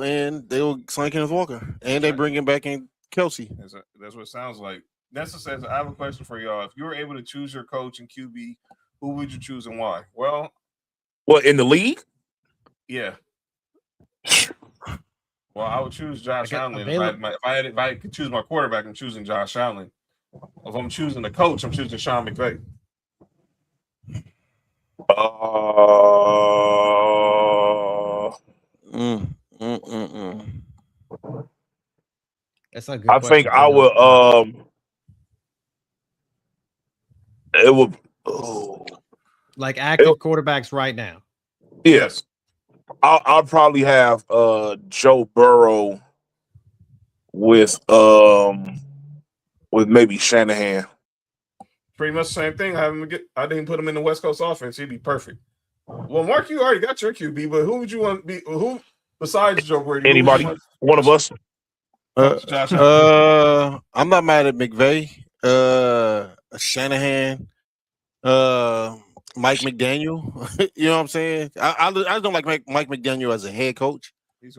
and they will sign Kenneth Walker, and they bring him back in Kelsey. That's what it sounds like. Nessa says, "I have a question for y'all. If you were able to choose your coach and QB, who would you choose and why?" Well, in the league? Yeah. Well, I would choose Josh Allen. If I could choose my quarterback, I'm choosing Josh Allen. If I'm choosing the coach, I'm choosing Sean McVay. That's a good. I think I would. It would. Like active quarterbacks right now. Yes. I'll probably have Joe Burrow with maybe Shanahan. Pretty much the same thing. I didn't put him in the West Coast offense. He'd be perfect. Well, Mark, you already got your QB, but who would you want to be? Who besides Joe Brady? Anybody, one of us. Josh Allen. I'm not mad at McVay. Shanahan. Mike McDaniel. You know what I'm saying? I don't like Mike McDaniel as a head coach. As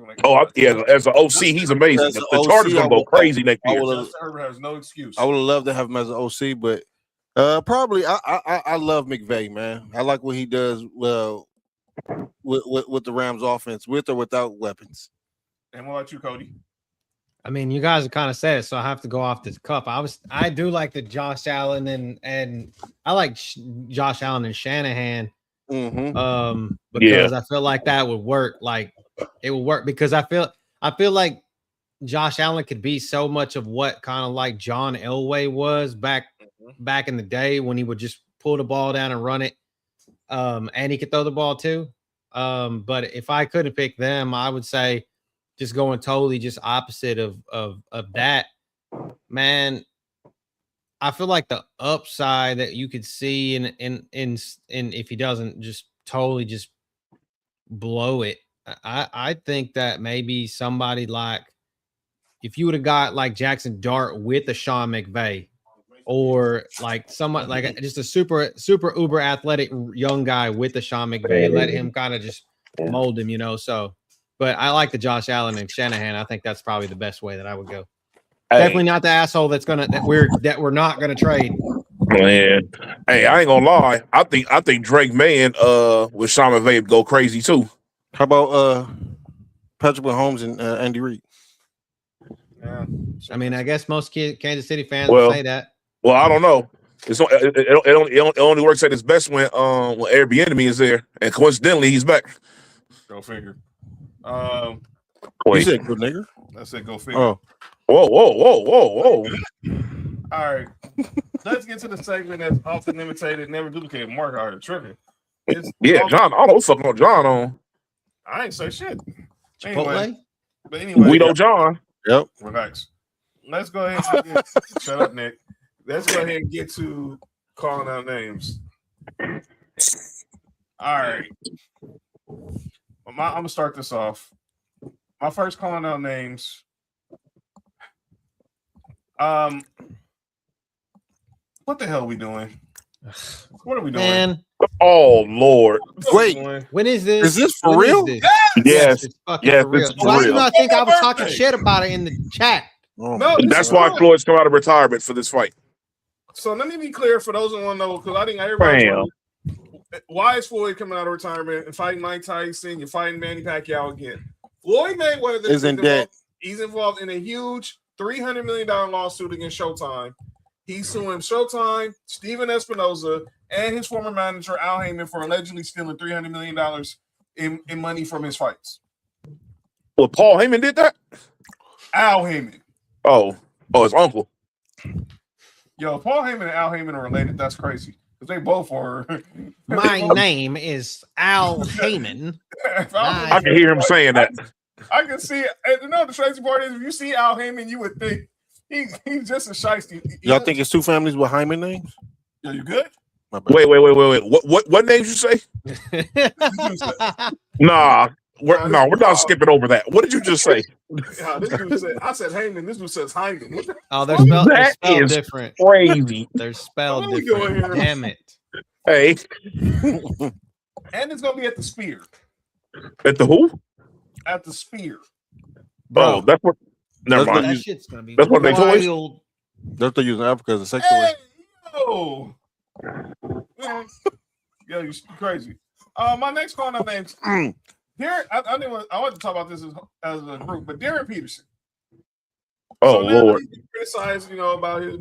an OC, he's amazing. The Chargers gonna go crazy next year. Justin Herbert has no excuse. I would have loved to have him as an OC, but probably I love McVay, man. I like what he does well with the Rams offense, with or without weapons. And what about you, Cody? I mean, you guys have kind of said it, so I have to go off this cup. I do like the Josh Allen and I like Josh Allen and Shanahan. Because I feel like that would work. Like it would work because I feel like Josh Allen could be so much of what kind of like John Elway was back in the day when he would just pull the ball down and run it. And he could throw the ball too. But if I couldn't pick them, I would say just going totally just opposite of that, man. I feel like the upside that you could see in if he doesn't just totally just blow it, I think that maybe somebody like if you would have got like Jackson Dart with a Sean McVay, or like someone like just a super uber athletic young guy with the Sean McVay, let him kind of just mold him, you know. So, but I like the Josh Allen and Shanahan. I think that's probably the best way that I would go. Hey. Definitely not the asshole that we're not gonna trade. Man, hey, I ain't gonna lie. I think Drake May with Sean McVay go crazy too. How about Patrick Mahomes and Andy Reid? Yeah. I mean, I guess most Kansas City fans will say that. Well, I don't know. It only works at its best when Airbnb is there, and coincidentally, he's back. Go figure. You said good nigga. I said go figure. Oh. Whoa. All right. Let's get to the segment that's often imitated, never duplicated. Mark out here tripping. John. I don't know what's fucking on John on. I ain't say shit. Chipotle? Anyway, we know John. Yep. Relax. Let's go ahead and shut up, Nick. Let's go ahead and get to calling out names. All right. I'm gonna start this off. My first calling out names. What the hell are we doing? What are we doing? Man. Oh Lord! Wait, when is this? Is this for real? Yes. It's fucking for real. Why do you not think I was talking shit about it in the chat? Oh, No, that's why Floyd's come out of retirement for this fight. So let me be clear for those who want to know, because I think everybody knows, why is Floyd coming out of retirement and fighting Mike Tyson? You're fighting Manny Pacquiao again. Floyd Mayweather is in debt. He's involved in a huge $300 million lawsuit against Showtime. He's suing Showtime, Steven Espinoza, and his former manager Al Heyman for allegedly stealing $300 million in money from his fights. Well, Paul Heyman did that? Al Heyman. Oh, his uncle. Yo, Paul Heyman and Al Heyman are related. That's crazy. Because they both are. My name is Al Heyman. I can hear him saying that. I can see it. And you know the crazy part is if you see Al Heyman, you would think he's just a shiesty. Y'all think it's two families with Hyman names? Yo, you good? Wait. What names you say? Nah. We're not skipping over that. What did you just say? This dude said, I said Heyman. This dude says Hyman. Oh, they're spelled different. Crazy. They're spelled different. Damn it. Hey. And it's gonna be at the Spear. At the who? At the Spear. Bro, that's what. Never mind. That shit's gonna be. That's what they toys. That's what they use in Africa as a sex Hey, toy. yo, you're crazy. My next call out names. Here, I want to talk about this as a group, but Darren Peterson. Oh, Lord. He criticized, about his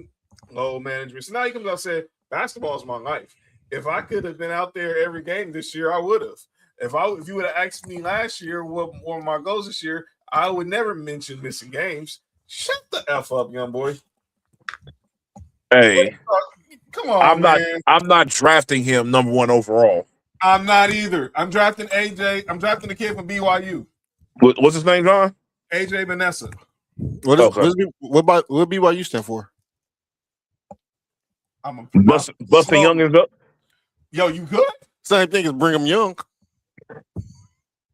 low management. So now he comes out and said, basketball is my life. If I could have been out there every game this year, I would have. If you would have asked me last year what were my goals this year, I would never mention missing games. Shut the F up, young boy. Hey. Come on, I'm not drafting him number 1 overall. I'm not either. I'm drafting AJ. I'm drafting the kid from BYU. What's his name, John? AJ Vanessa. What BYU stand for? I'm busting youngins up. Yo, you good? Same thing as Brigham Young.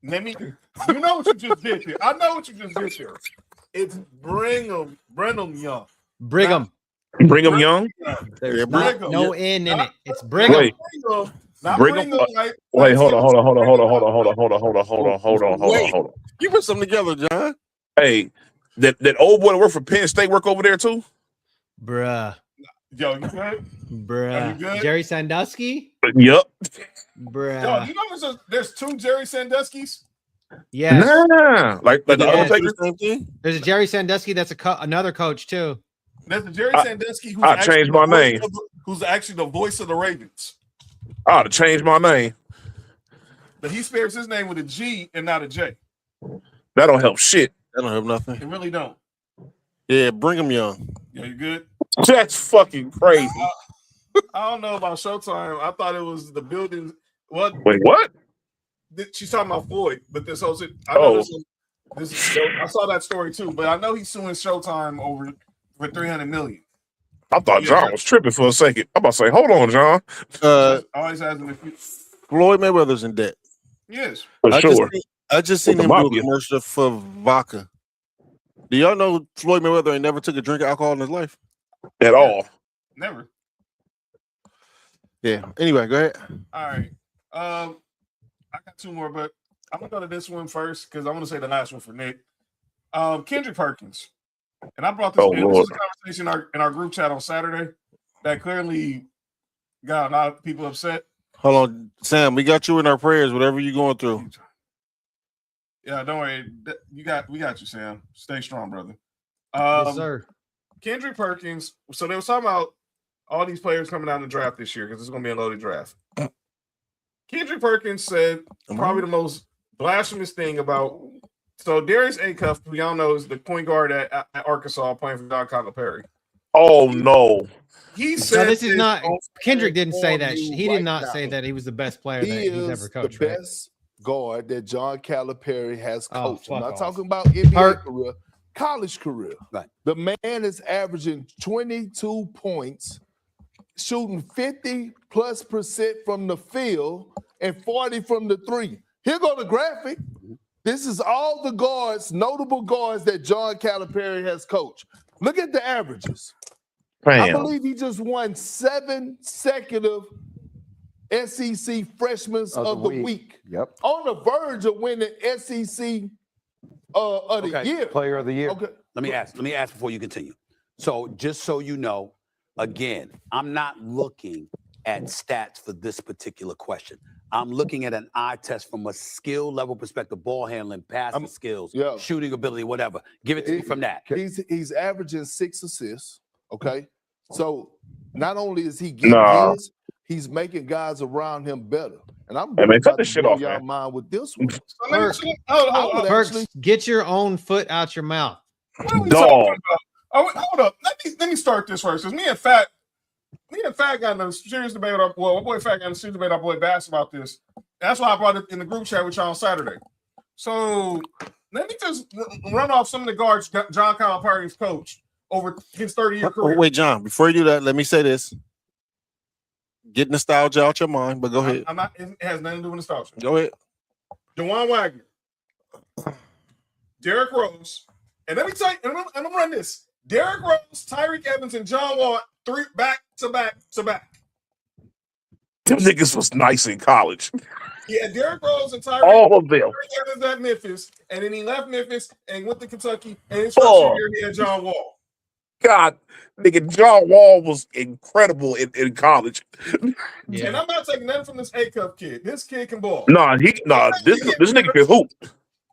Let me. You know what you just did here. I know what you just did here. It's Brigham Young. Brigham. Brigham Young. There's Yeah, not Brigham. no N in it. It's Brigham. Wait. Not Brigham. Brigham. Wait, hold on. You put something together, John. Hey, that old boy that worked for Penn State work over there too? Bruh. Yo, you good? Are you Bruh. good? Jerry Sandusky? Yep. Yo, Bruh. you know there's two Jerry Sandusky's? Yes. Nah. Like the Yes. Undertaker? Same thing. There's a Jerry Sandusky that's another coach too. There's a Jerry Sandusky who's I actually changed my name. Who's actually the voice of the Ravens. I ought to change my name. But he spares his name with a G and not a J. That don't help shit. That don't help nothing. It really don't. Yeah, Brigham Young. Yeah, you good? That's fucking crazy. I don't know about Showtime. I thought it was the building. What? Wait, what? She's talking about Floyd, but this whole I saw that story too, but I know he's suing Showtime over for $300 million. I thought John was tripping for a second. I'm about to say, hold on, John. Always has an Floyd Mayweather's in debt. Yes. For sure. I just seen With him the do a mafia. commercial for vodka. Do y'all know Floyd Mayweather ain't never took a drink of alcohol in his life? At all. Never. Yeah. Anyway, go ahead. All right. I got two more, but I'm gonna go to this one first because I want to say the last one for Nick. Kendrick Perkins, and I brought this. Oh, This Lord. was a conversation in our group chat on Saturday that clearly got a lot of people upset. Hold on, Sam. We got you in our prayers, whatever you're going through. Yeah, don't worry. We got you, Sam. Stay strong, brother. Yes, sir. Kendrick Perkins. So they were talking about all these players coming out in the draft this year because it's going to be a loaded draft. Kendrick Perkins said probably the most blasphemous thing about. So Darius Acuff, who y'all know is the point guard at Arkansas, playing for John Calipari. Oh no. He said No, this is not. on Kendrick didn't say on that. you He right did not now. say that he was the best player He that he's is ever coached. the Right? best guard that John Calipari has Oh, coached. I'm fuck not off. talking about NBA Hurt. career, college career. Right. The man is averaging 22 points, shooting 50+% from the field and 40 from the three. Here go the graphic. This is all the guards, notable guards that John Calipari has coached. Look at the averages. I Damn. believe he just won 7 consecutive SEC Freshmen of the Week. Yep. On the verge of winning SEC of the year. Player of the year. Okay. Let me ask before you continue. So just so you know, again, I'm not looking at stats for this particular question. I'm looking at an eye test from a skill level perspective, ball handling, passing skills, yeah. shooting ability, whatever. Give it to me from that. He's averaging 6 assists. Okay. So not only is he getting Nah. his, he's making guys around him better. And I'm Hey, man, cut about this to shit blow off, y'all man. mind with this one. Hold on. Perks, get your own foot out your mouth. What are we Dog. talking about? Hold up. Let me start this first because me and Fat got in a serious debate. My boy Fat got in a serious debate. Our boy Bass about this. That's why I brought it in the group chat with y'all on Saturday. So let me just run off some of the guards John Calipari's coached over his 30-year career. Wait, John. Before you do that, let me say this. Get nostalgia out your mind, but go ahead. I'm not. It has nothing to do with nostalgia. Go ahead. DeJuan Wagner, Derrick Rose, and let me tell you, and I'm gonna run this. Derrick Rose, Tyreek Evans, and John Wall, 3 back to back to back. Them niggas was nice in college. Yeah, Derrick Rose and Tyreek All of them. Evans at Memphis, and then he left Memphis and went to Kentucky, and his Oh. first year he had John Wall. God, nigga, John Wall was incredible in college. Yeah. And I'm not taking nothing from this A-Cup kid. This kid can ball. This nigga can hoop.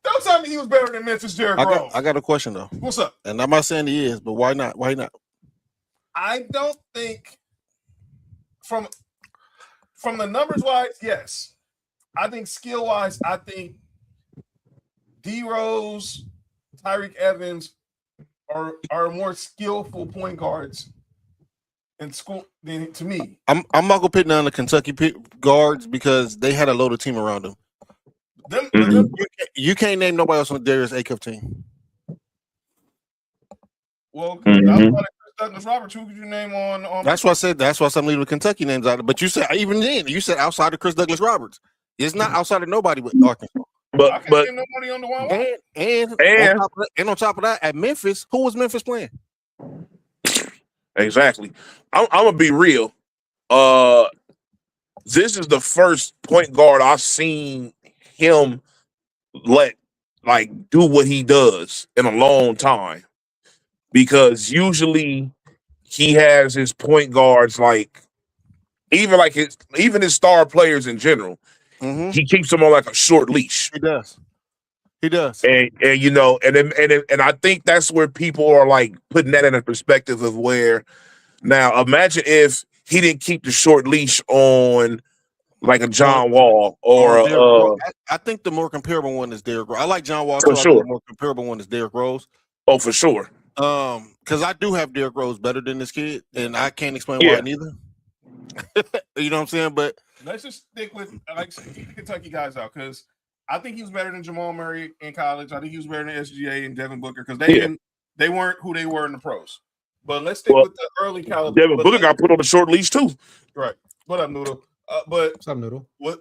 Don't tell me he was better than Memphis Derrick Rose. I got a question though. What's up? And I'm not saying he is, but why not? Why not? I don't think from the numbers wise, yes. I think skill wise, I think D Rose, Tyreek Evans are more skillful point guards in school than to me. I'm not gonna put none of the Kentucky guards because they had a loaded team around them. You can't name nobody else on the Darius Acuff team. Well, Mhm. Douglas Roberts, who could you name on? That's why I said. That's why some leaving Kentucky names out. But you said even then, you said outside of Chris Douglas Roberts. It's not outside of nobody but Arkansas. I can't name nobody on the one. And on top of that, at Memphis, who was Memphis playing? Exactly. I'm gonna be real. This is the first point guard I've seen him do what he does in a long time. Because usually he has his point guards even his star players in general. Mm-hmm. He keeps them on like a short leash. He does. And I think that's where people are like putting that in a perspective of where now imagine if he didn't keep the short leash on like a John Wall or I think the more comparable one is Derrick Rose. I like John Wall for too. sure. I think the more comparable one is Derrick Rose. Oh, for sure. Because I do have Derrick Rose better than this kid, and I can't explain why neither. You know what I'm saying? But let's just stick with keep the Kentucky guys out because I think he was better than Jamal Murray in college. I think he was better than SGA and Devin Booker because they weren't who they were in the pros. But let's stick with the early caliber. Devin Booker got put on the short leash too. Right. What up, Noodle? What's up, Noodle? What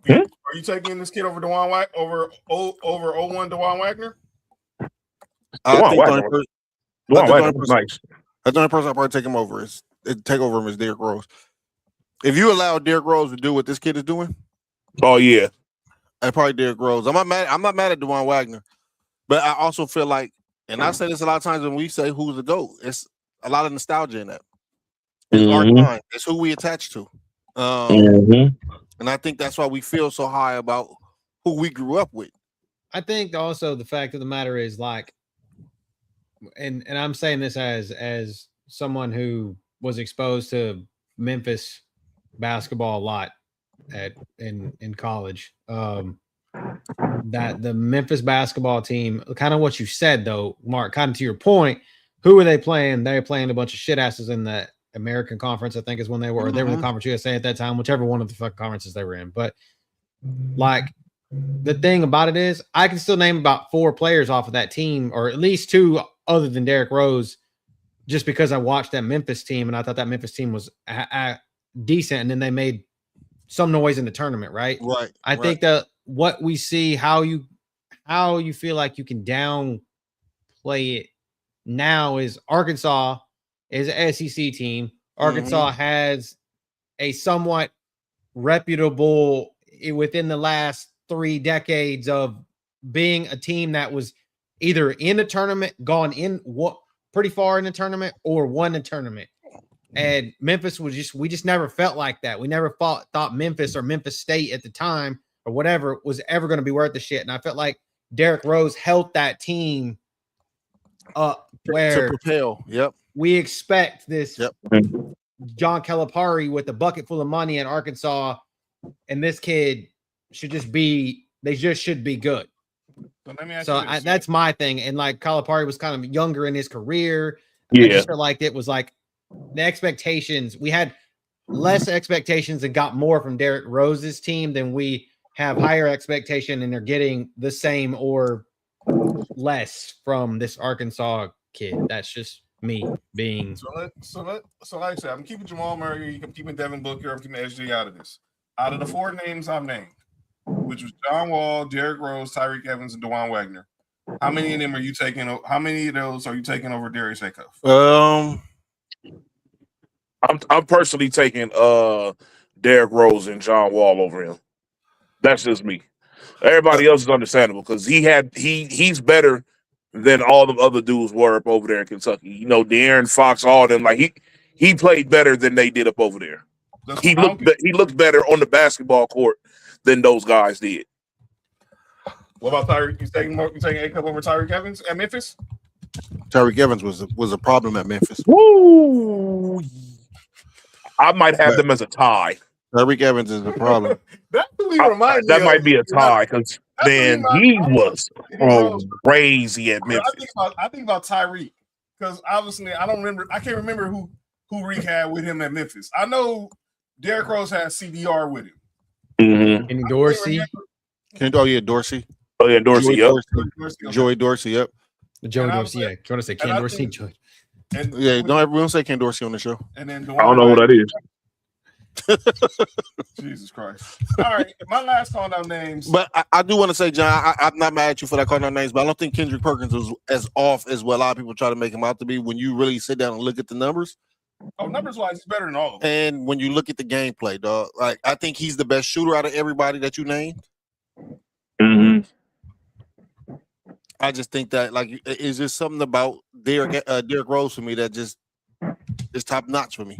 are you taking this kid over over 01 DeJuan Wagner? I think the only person I'll probably take him over is Derrick Rose. If you allow Derrick Rose to do what this kid is doing, I probably Derrick Rose. I'm not mad at DeJuan Wagner, but I also feel like, and I say this a lot of times when we say who's the GOAT, it's a lot of nostalgia in that. It's our time. It's who we attach to. And I think that's why we feel so high about who we grew up with. I think also the fact of the matter is and I'm saying this as someone who was exposed to Memphis basketball a lot in college. That the Memphis basketball team, kind of what you said though, Mark, kind of to your point, who are they playing? They're playing a bunch of shit asses in the American Conference, I think is when they were. Or they were in the Conference USA at that time, whichever one of the fucking conferences they were in. But the thing about it is, I can still name about 4 players off of that team, or at least 2 other than Derrick Rose, just because I watched that Memphis team and I thought that Memphis team was decent, and then they made some noise in the tournament, right? Right. I think that what we see, how you feel like you can downplay it now is Arkansas is an SEC team. Arkansas has a somewhat reputable within the last 3 decades of being a team that was either in a tournament, gone in pretty far in the tournament, or won the tournament. And Memphis we just never felt like that. We never thought Memphis or Memphis State at the time or whatever was ever going to be worth the shit. And I felt like Derrick Rose helped that team up where to propel. Yep. We expect this John Calipari with a bucket full of money in Arkansas, and this kid should just be good. So that's my thing. And like Calipari was kind of younger in his career. I just felt like it was like the expectations. We had less expectations and got more from Derrick Rose's team than we have higher expectation, and they're getting the same or less from this Arkansas kid. That's just me being. So like I said, I'm keeping Jamal Murray, I'm keeping Devin Booker, I'm keeping SG out of this. Out of the 4 names I've named, which was John Wall, Derrick Rose, Tyreke Evans, and DeJuan Wagner, how many of them are you taking? How many of those are you taking over Darius Acuff? I'm personally taking Derrick Rose and John Wall over him. That's just me. Everybody else is understandable because he's better than all the other dudes were up over there in Kentucky. You know, De'Aaron Fox, all of them. Like he played better than they did up over there. He looked better on the basketball court than those guys did. What about Tyreke? You taking Acuff over Tyreke Evans at Memphis? Tyreke Evans was a problem at Memphis. Woo! I might have them as a tie. Tyreke Evans is the problem. That might be a tie because man, he was crazy at Memphis. I think about Tyreke because obviously I can't remember who Reek had with him at Memphis. I know Derrick Rose had CDR with him. Mm-hmm. Kenny Dorsey. Dorsey. Oh yeah, Dorsey. Yep. Joey Dorsey. Yep. Joey Dorsey. Yeah. Do you want to say Ken Dorsey? And Yeah, we don't say Ken Dorsey on the show. And then I don't know who that is. Jesus Christ. All right, my last call out names. But I do want to say, John, I'm not mad at you for that calling out names, but I don't think Kendrick Perkins was as off as what a lot of people try to make him out to be when you really sit down and look at the numbers. Oh, numbers wise, he's better than all of them. And when you look at the gameplay, dog, like I think he's the best shooter out of everybody that you named. Mm-hmm. I just think that like it's just something about Derrick Rose for me that just is top notch for me.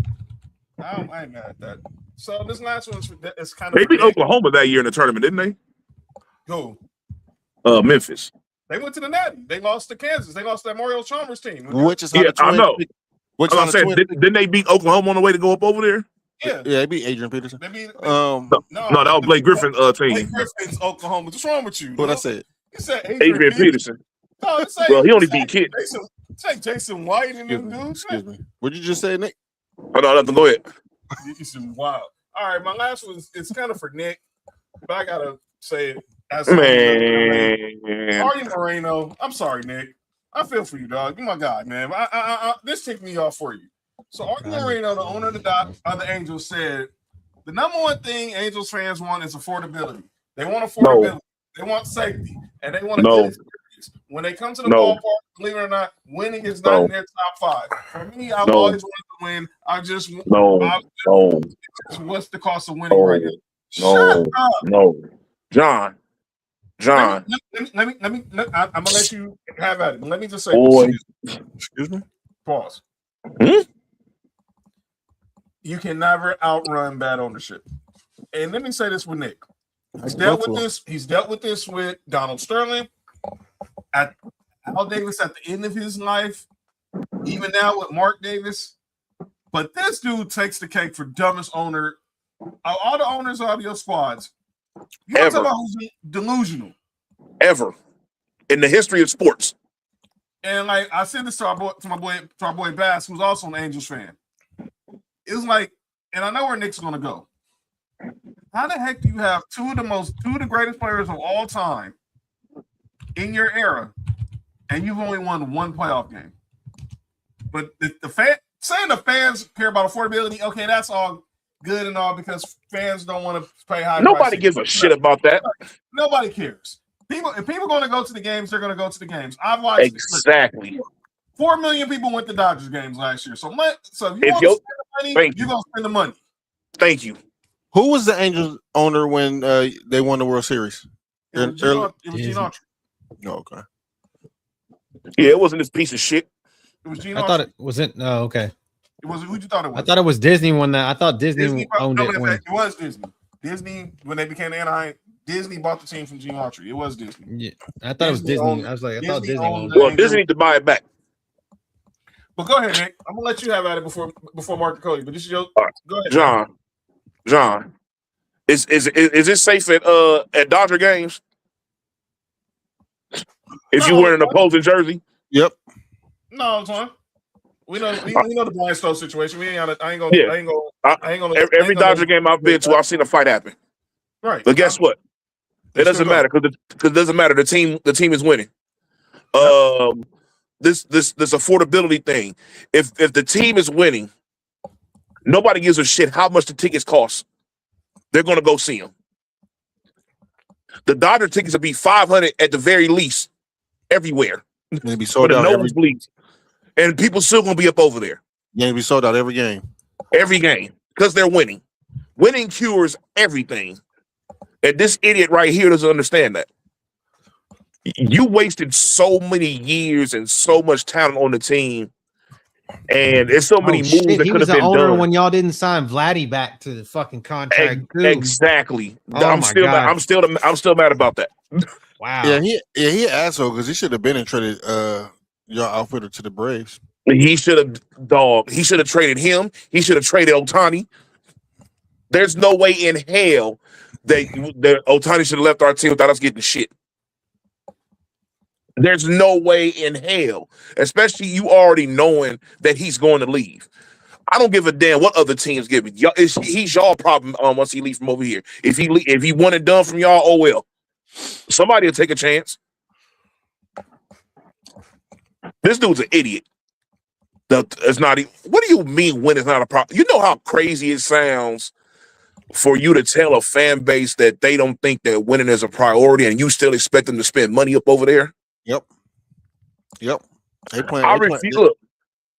I ain't mad at that. So this last one is kind of. They beat Oklahoma that year in the tournament, didn't they? Who? Memphis. They went to the Natty. They lost to Kansas. They lost to that Mario Chalmers team. Which is how the I know. Which I'm saying, didn't they beat Oklahoma on the way to go up over there? Yeah, they beat Adrian Peterson. They beat, no, that was Blake Griffin's team. Blake Griffin's Oklahoma. What's wrong with you? What I said? You said Adrian Peterson. No, well, he only beat kids. It's like Jason White and them dudes. Excuse me. What'd you just say, Nick? Oh, no, nothing. Go ahead. Wow. All right, my last one it's kind of for Nick, but I gotta say it as Artie Moreno. I'm sorry, Nick. I feel for you, dog. You're my guy, man. This ticked me off for you. So Artie Moreno, the owner of the Angels, said the number one thing Angels fans want is affordability. They want affordability. They want safety, and they want to get experience. When they come to the ballpark, believe it or not, winning is not in their top 5. For me, I've always wanted to win. What's the cost of winning right now? No, John. Let me. I'm gonna let you have at it. But let me just say, excuse me. Pause. You can never outrun bad ownership. And let me say this with Nick. He's dealt with this with Donald Sterling, at Al Davis at the end of his life, even now with Mark Davis. But this dude takes the cake for dumbest owner. All the owners of your squads. You want to talk about who's delusional? Ever in the history of sports. And like I said this to our boy Bass, who's also an Angels fan. It's like, and I know where Nick's gonna go. How the heck do you have two of the greatest players of all time in your era, and you've only won one playoff game? But saying the fans care about affordability, okay, that's all good and all because fans don't want to pay high. Nobody gives a shit about that. Nobody cares. If people are going to go to the games, they're going to go to the games. I've watched exactly. 4 million people went to Dodgers games last year. So if you want to spend the money, you're going to spend the money. Thank you. Who was the Angels owner when they won the World Series? It was Gene Autry. No, okay. Yeah, it wasn't this piece of shit. It was Gene I thought it wasn't. Oh, okay. It was who you thought it was? I thought it was Disney when I thought Disney owned it. It was Disney. Disney, when they became Anaheim, Disney bought the team from Gene Autry. It was Disney. Yeah, I thought it was Disney. I was like, I thought Disney owned it. Well, Disney need to buy it back. But go ahead, Nick. I'm gonna let you have at it before Mark and Cody. But this is your go ahead, John. Is it safe at Dodger games? If you wear an opposing jersey? Yep. No, it's fine. We know the blind stove situation. I ain't gonna. Every Dodger game I've been to, I've seen a fight happen. Right. But guess what? It doesn't matter because it doesn't matter. The team is winning. This affordability thing. If the team is winning, nobody gives a shit how much the tickets cost. They're gonna go see them. The Dodger tickets will be $500 at the very least everywhere. They be sold out every nosebleeds. And people still gonna be up over there. Yeah, they be sold out every game. Every game. Because they're winning. Winning cures everything. And this idiot right here doesn't understand that. You wasted so many years and so much talent on the team. And there's so many moves that could have been done. When y'all didn't sign Vladdy back to the fucking contract. Exactly. Oh I'm still mad about that. Wow. Yeah, he an asshole because he should have been and traded your outfitter to the Braves. He should have traded him. He should have traded Ohtani. There's no way in hell that Ohtani should have left our team without us getting shit. There's no way in hell, especially you already knowing that he's going to leave. I don't give a damn what other teams give me. He's y'all problem once he leaves from over here. If he won it done from y'all, oh well. Somebody will take a chance. This dude's an idiot. It's not. What do you mean when it's not a problem? You know how crazy it sounds for you to tell a fan base that they don't think that winning is a priority, and you still expect them to spend money up over there. Yep. They playing. I refuse. Look,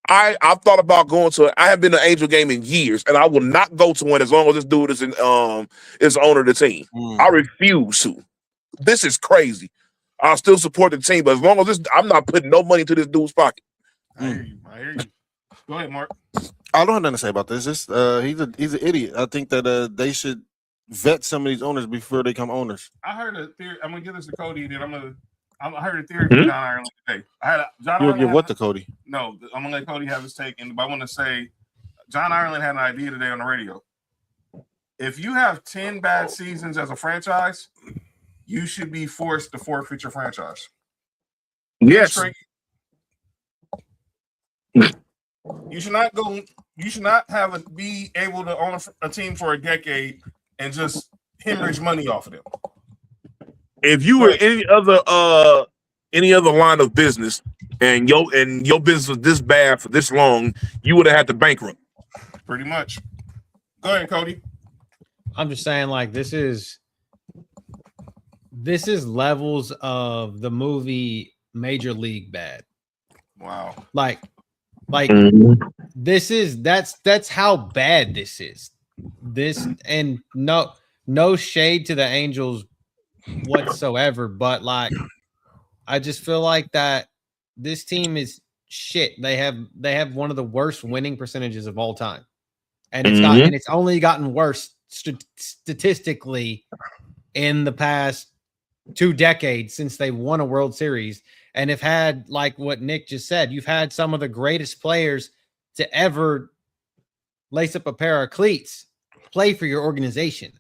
I've thought about going to it. I have been to an Angel game in years, and I will not go to one as long as this dude is is owner of the team. I refuse to. This is crazy. I'll still support the team, but as long as I'm not putting no money into this dude's pocket. I hear you. Go ahead, Mark. I don't have nothing to say about this. He's an idiot. I think that they should vet some of these owners before they become owners. I heard a theory. I'm gonna give this to Cody, then I heard a theory from John Ireland today. You'll give what to Cody? No, I'm gonna let Cody have his take, but I want to say John Ireland had an idea today on the radio. If you have 10 bad seasons as a franchise, you should be forced to forfeit your franchise. Yes. You should not go. You should not be able to own a team for a decade and just hemorrhage money off of them. If you were any other line of business and your business was this bad for this long, you would have had to bankrupt. Pretty much. Go ahead, Cody. I'm just saying, like, this is levels of the movie Major League bad. Wow. Like that's how bad this is. This, and no shade to the Angels whatsoever, but like I just feel like that this team is shit. They have one of the worst winning percentages of all time. And it's only gotten worse statistically in the past 2 decades since they won a World Series, and have had, like what Nick just said, you've had some of the greatest players to ever lace up a pair of cleats play for your organization.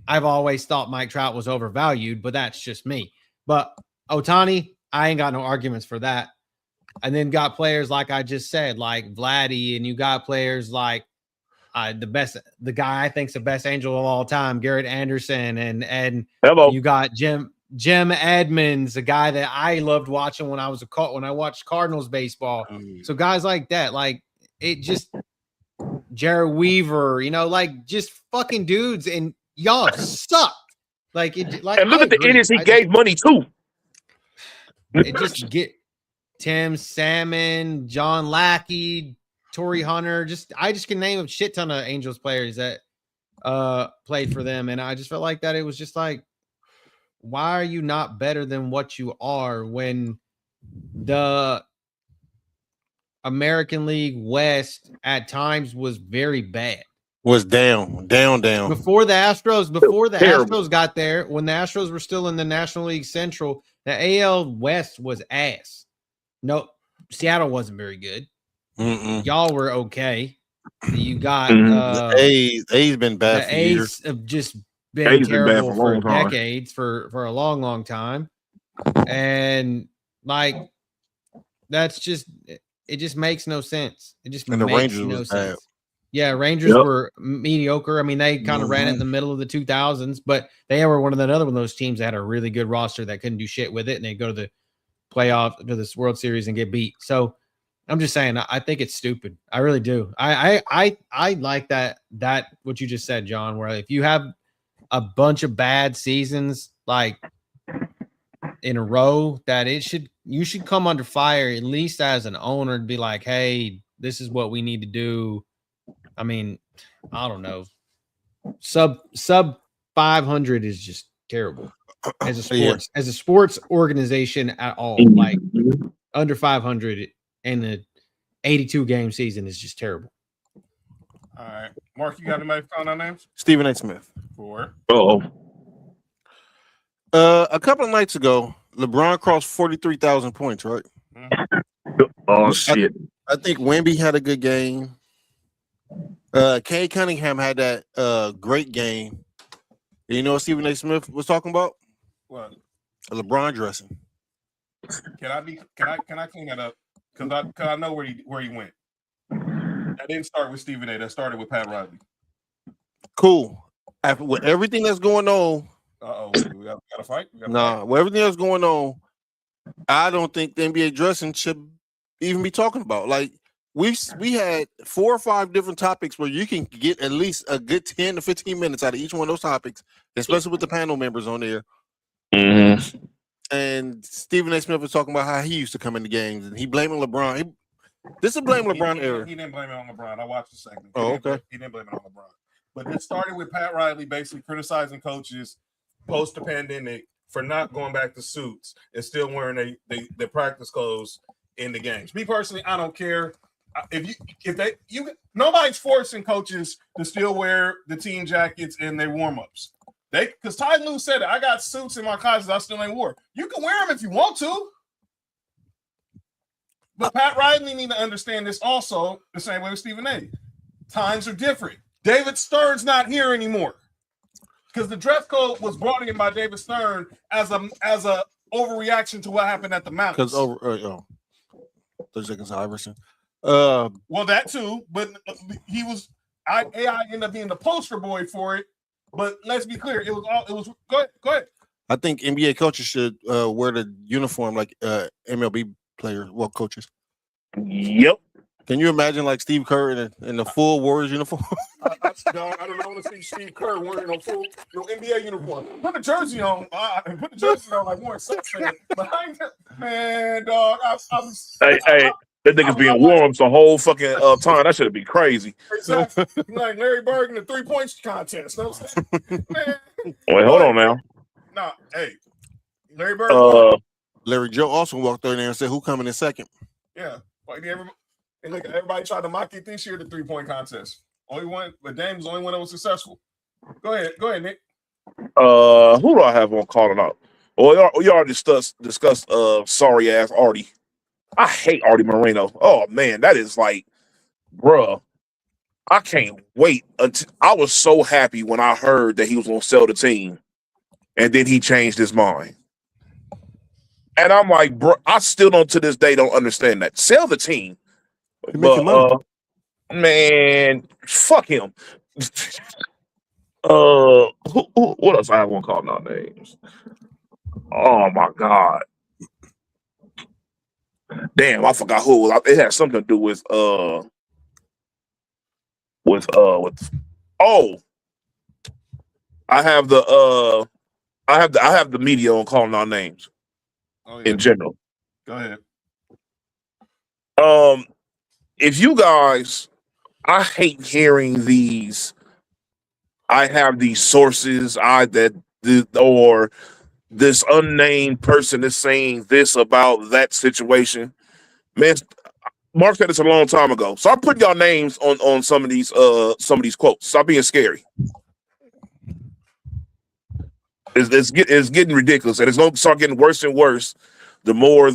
I've always thought Mike Trout was overvalued, but that's just me. But Ohtani, I ain't got no arguments for that. And then got players like I just said, like Vladdy, and you got players like the guy I think's the best Angel of all time, Garrett Anderson, and you got Jim Edmonds, a guy that I loved watching when I watched Cardinals baseball. So guys like that, like it just Jared Weaver, like just fucking dudes, and y'all suck. Like it, like and look at the idiots he gave money to. It just get Tim Salmon, John Lackey, Torrey Hunter. I just can name a shit ton of Angels players that played for them, and I just felt like that it was just like, why are you not better than what you are when the American League West at times was very bad? Was down. Before the Astros got there, when the Astros were still in the National League Central, the AL West was ass. No, Seattle wasn't very good. Y'all were okay. You got the A's been bad. The A's have just been terrible for decades, for a long, long time. And like that's just it just makes no sense. It just makes no sense. Bad. Yeah, Rangers were mediocre. I mean, they kind of ran it in the middle of the 2000s, but they were one of those teams that had a really good roster that couldn't do shit with it, and they go to the playoff, to this World Series, and get beat. So I'm just saying, I think it's stupid. I really do. I like that what you just said, John, where if you have a bunch of bad seasons like in a row, that you should come under fire at least as an owner and be like, hey, this is what we need to do. I mean, I don't know. Sub 500 is just terrible as a sports organization at all. Like under 500 in the 82 game season is just terrible. All right, Mark, you got anybody calling out names? Stephen A. Smith. For a couple of nights ago, LeBron crossed 43,000 points, right? Oh shit! I think Wemby had a good game. Cade Cunningham had that great game. You know what Stephen A. Smith was talking about? What? LeBron dressing. Can I clean that up? Because I know where he went. That didn't start with Stephen A. That started with Pat Riley. Cool. With everything that's going on. We got a fight? With everything that's going on, I don't think the NBA dressing should even be talking about. Like, we had 4 or 5 different topics where you can get at least a good 10 to 15 minutes out of each one of those topics, especially with the panel members on there. Mm-hmm. And Stephen A. Smith was talking about how he used to come into games and he blaming LeBron. This is blame LeBron era. He didn't blame it on LeBron. I watched the segment. Oh, okay. He didn't blame it on LeBron. But it started with Pat Riley basically criticizing coaches post the pandemic for not going back to suits and still wearing their practice clothes in the games. Me personally, I don't care. Nobody's forcing coaches to still wear the team jackets in their warm-ups. Because Ty Lue said it. I got suits in my closet I still ain't wore. You can wear them if you want to. But Pat Riley need to understand this also the same way with Stephen A. Times are different. David Stern's not here anymore. Because the dress code was brought in by David Stern as a overreaction to what happened at the Mountains. Because 30 seconds Iverson. Well, that too, but AI ended up being the poster boy for it. But let's be clear, it was go ahead. I think NBA coaches should wear the uniform like MLB players, coaches. Yep. Can you imagine like Steve Kerr in the full Warriors uniform? I don't want to see Steve Kerr wearing no NBA uniform. Put the jersey on. Like more excitement. Man, dog. Hey. That nigga's being warm the whole fucking time. That should be crazy. Exactly. Like Larry Bird in the 3-point contest. You know what I'm saying? Man. Wait, hold on now. Nah, hey. Larry Bird. Larry Joe also walked in there and said, "Who coming in second?" Yeah. Like everybody tried to mock it this year, the 3-point contest. Only one, but Dame was the only one that was successful. Go ahead, Nick. Who do I have on calling out? Well, we already discussed sorry ass Artie. I hate Artie Moreno. Oh man, that is like, bruh. I can't wait until I was so happy when I heard that he was gonna sell the team, and then he changed his mind. And I'm like, bro, I still don't to this day don't understand that. Sell the team. But man, fuck him. What else I have one call now names? Oh my god. Damn, I forgot who it was. It had something to do with I have the media on calling our names in general. Go ahead. If you guys, I hate hearing these. I have these sources. Or this unnamed person is saying this about that situation. Man, Mark said this a long time ago. So I put y'all names on some of these quotes. Stop being scary. It's getting ridiculous, and it's going to start getting worse and worse the more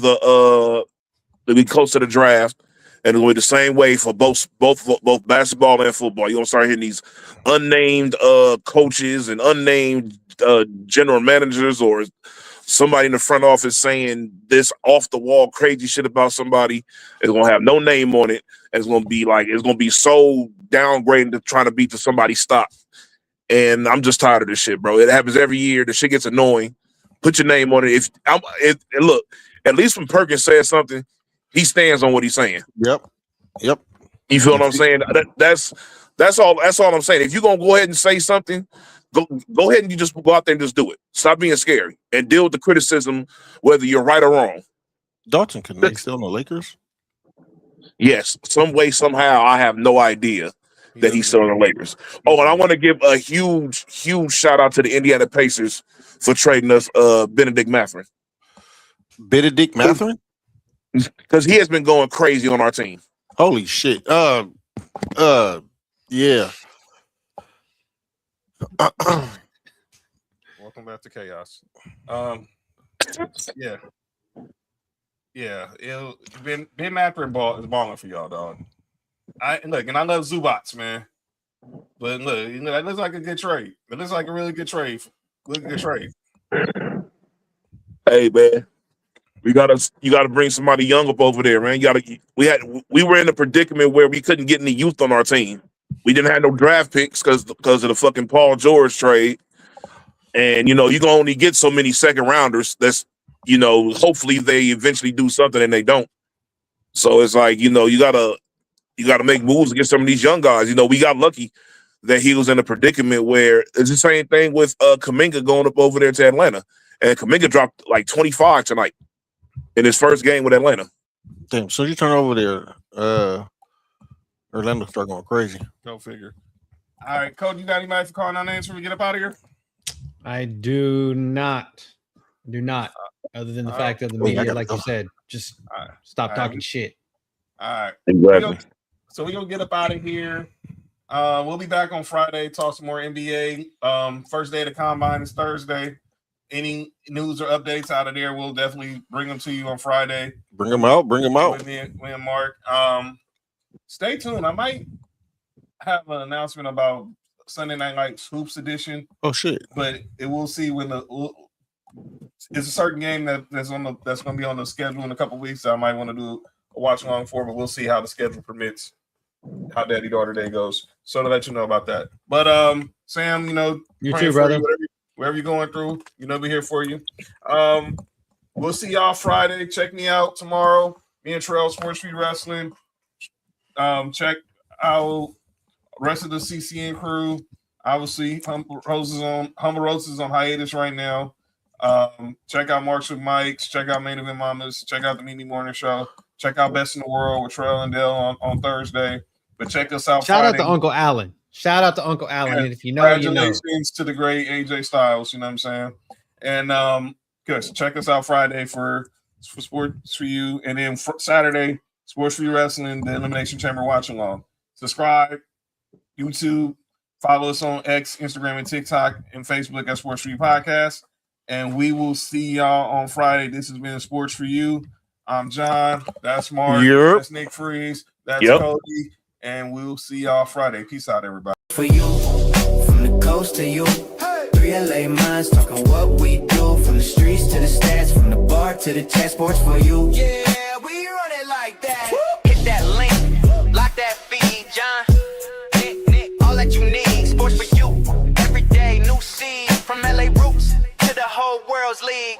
we close to the draft. And it'll be the same way for both basketball and football. You're gonna start hitting these unnamed coaches and unnamed general managers, or somebody in the front office saying this off the wall crazy shit about somebody. It's gonna have no name on it. And it's gonna be so downgrading to trying to beat to somebody's stock. And I'm just tired of this shit, bro. It happens every year. The shit gets annoying. Put your name on it. Look, at least when Perkins says something, he stands on what he's saying. Yep. You feel what I'm saying? That's all I'm saying. If you're gonna go ahead and say something, go ahead and you just go out there and just do it. Stop being scary and deal with the criticism, whether you're right or wrong. Dalton, can they still on the Lakers? Yes, some way, somehow, I have no idea that he's still on the Lakers. Oh, and I want to give a huge shout out to the Indiana Pacers for trading us Benedict Mathurin. Benedict Mathurin? Because he has been going crazy on our team. Holy shit. Yeah. Welcome back to chaos. Yeah. Ben Mathurin is balling for y'all, dog. I love Zubats, man. But look, that looks like a good trade. It looks like a really good trade. Hey, man. You gotta bring somebody young up over there, man. We were in a predicament where we couldn't get any youth on our team. We didn't have no draft picks because of the fucking Paul George trade. And you can only get so many second rounders. That's hopefully they eventually do something and they don't. So it's like, you gotta you got to make moves against some of these young guys. You know, we got lucky that he was in a predicament where it's the same thing with Kuminga going up over there to Atlanta. And Kuminga dropped like 25 tonight in his first game with Atlanta. Damn, so you turn over there, Orlando start going crazy. Go figure. All right, Coach, you got anybody for calling our names before we get up out of here? I do not. Other than the fact that the media, like you said, just stop talking shit. All right. Exactly. So we're going to get up out of here. We'll be back on Friday, talk some more NBA. First day of the Combine is Thursday. Any news or updates out of there, we'll definitely bring them to you on Friday. Bring them out. With me and Mark. Stay tuned. I might have an announcement about Sunday Night Lights Hoops Edition. Oh, shit. But we'll see when it's a certain game that's going to be on the schedule in a couple weeks that I might want to do a watch along for, but we'll see how the schedule permits, how Daddy Daughter Day goes. So to let you know about that. But Sam, you know, you too, brother. Wherever you're going through, you know, we're here for you. We'll see y'all Friday. Check me out tomorrow. Me and Trail Sports4U Wrestling. Check out rest of the CCN crew. Obviously, Humble Roses is on hiatus right now. Check out Marks with Mikes. Check out Main Event Mamas. Check out the Mimi Morning Show. Check out Best in the World with Trail and Dale on Thursday. But check us out. Shout out to Uncle Allen. And if you know, congratulations to the great AJ Styles. You know what I'm saying? And good. So check us out Friday for Sports4U, and then Saturday Sports4U Wrestling, the Elimination Chamber watch along. Subscribe, YouTube, follow us on X, Instagram, and TikTok, and Facebook at Sports4U Podcast. And we will see y'all on Friday. This has been Sports4U. I'm John. That's Mark. Yep. That's Nick Freeze. That's Cody. And we'll see y'all Friday. Peace out, everybody. For you, from the coast to you, 3 LA minds talking what we do. From the streets to the stats, from the bar to the chat. Sports4U. Yeah, we run it like that. Hit that link, lock that feed, John. Nick, all that you need. Sports4U. Every day, new seed. From LA roots to the whole world's league.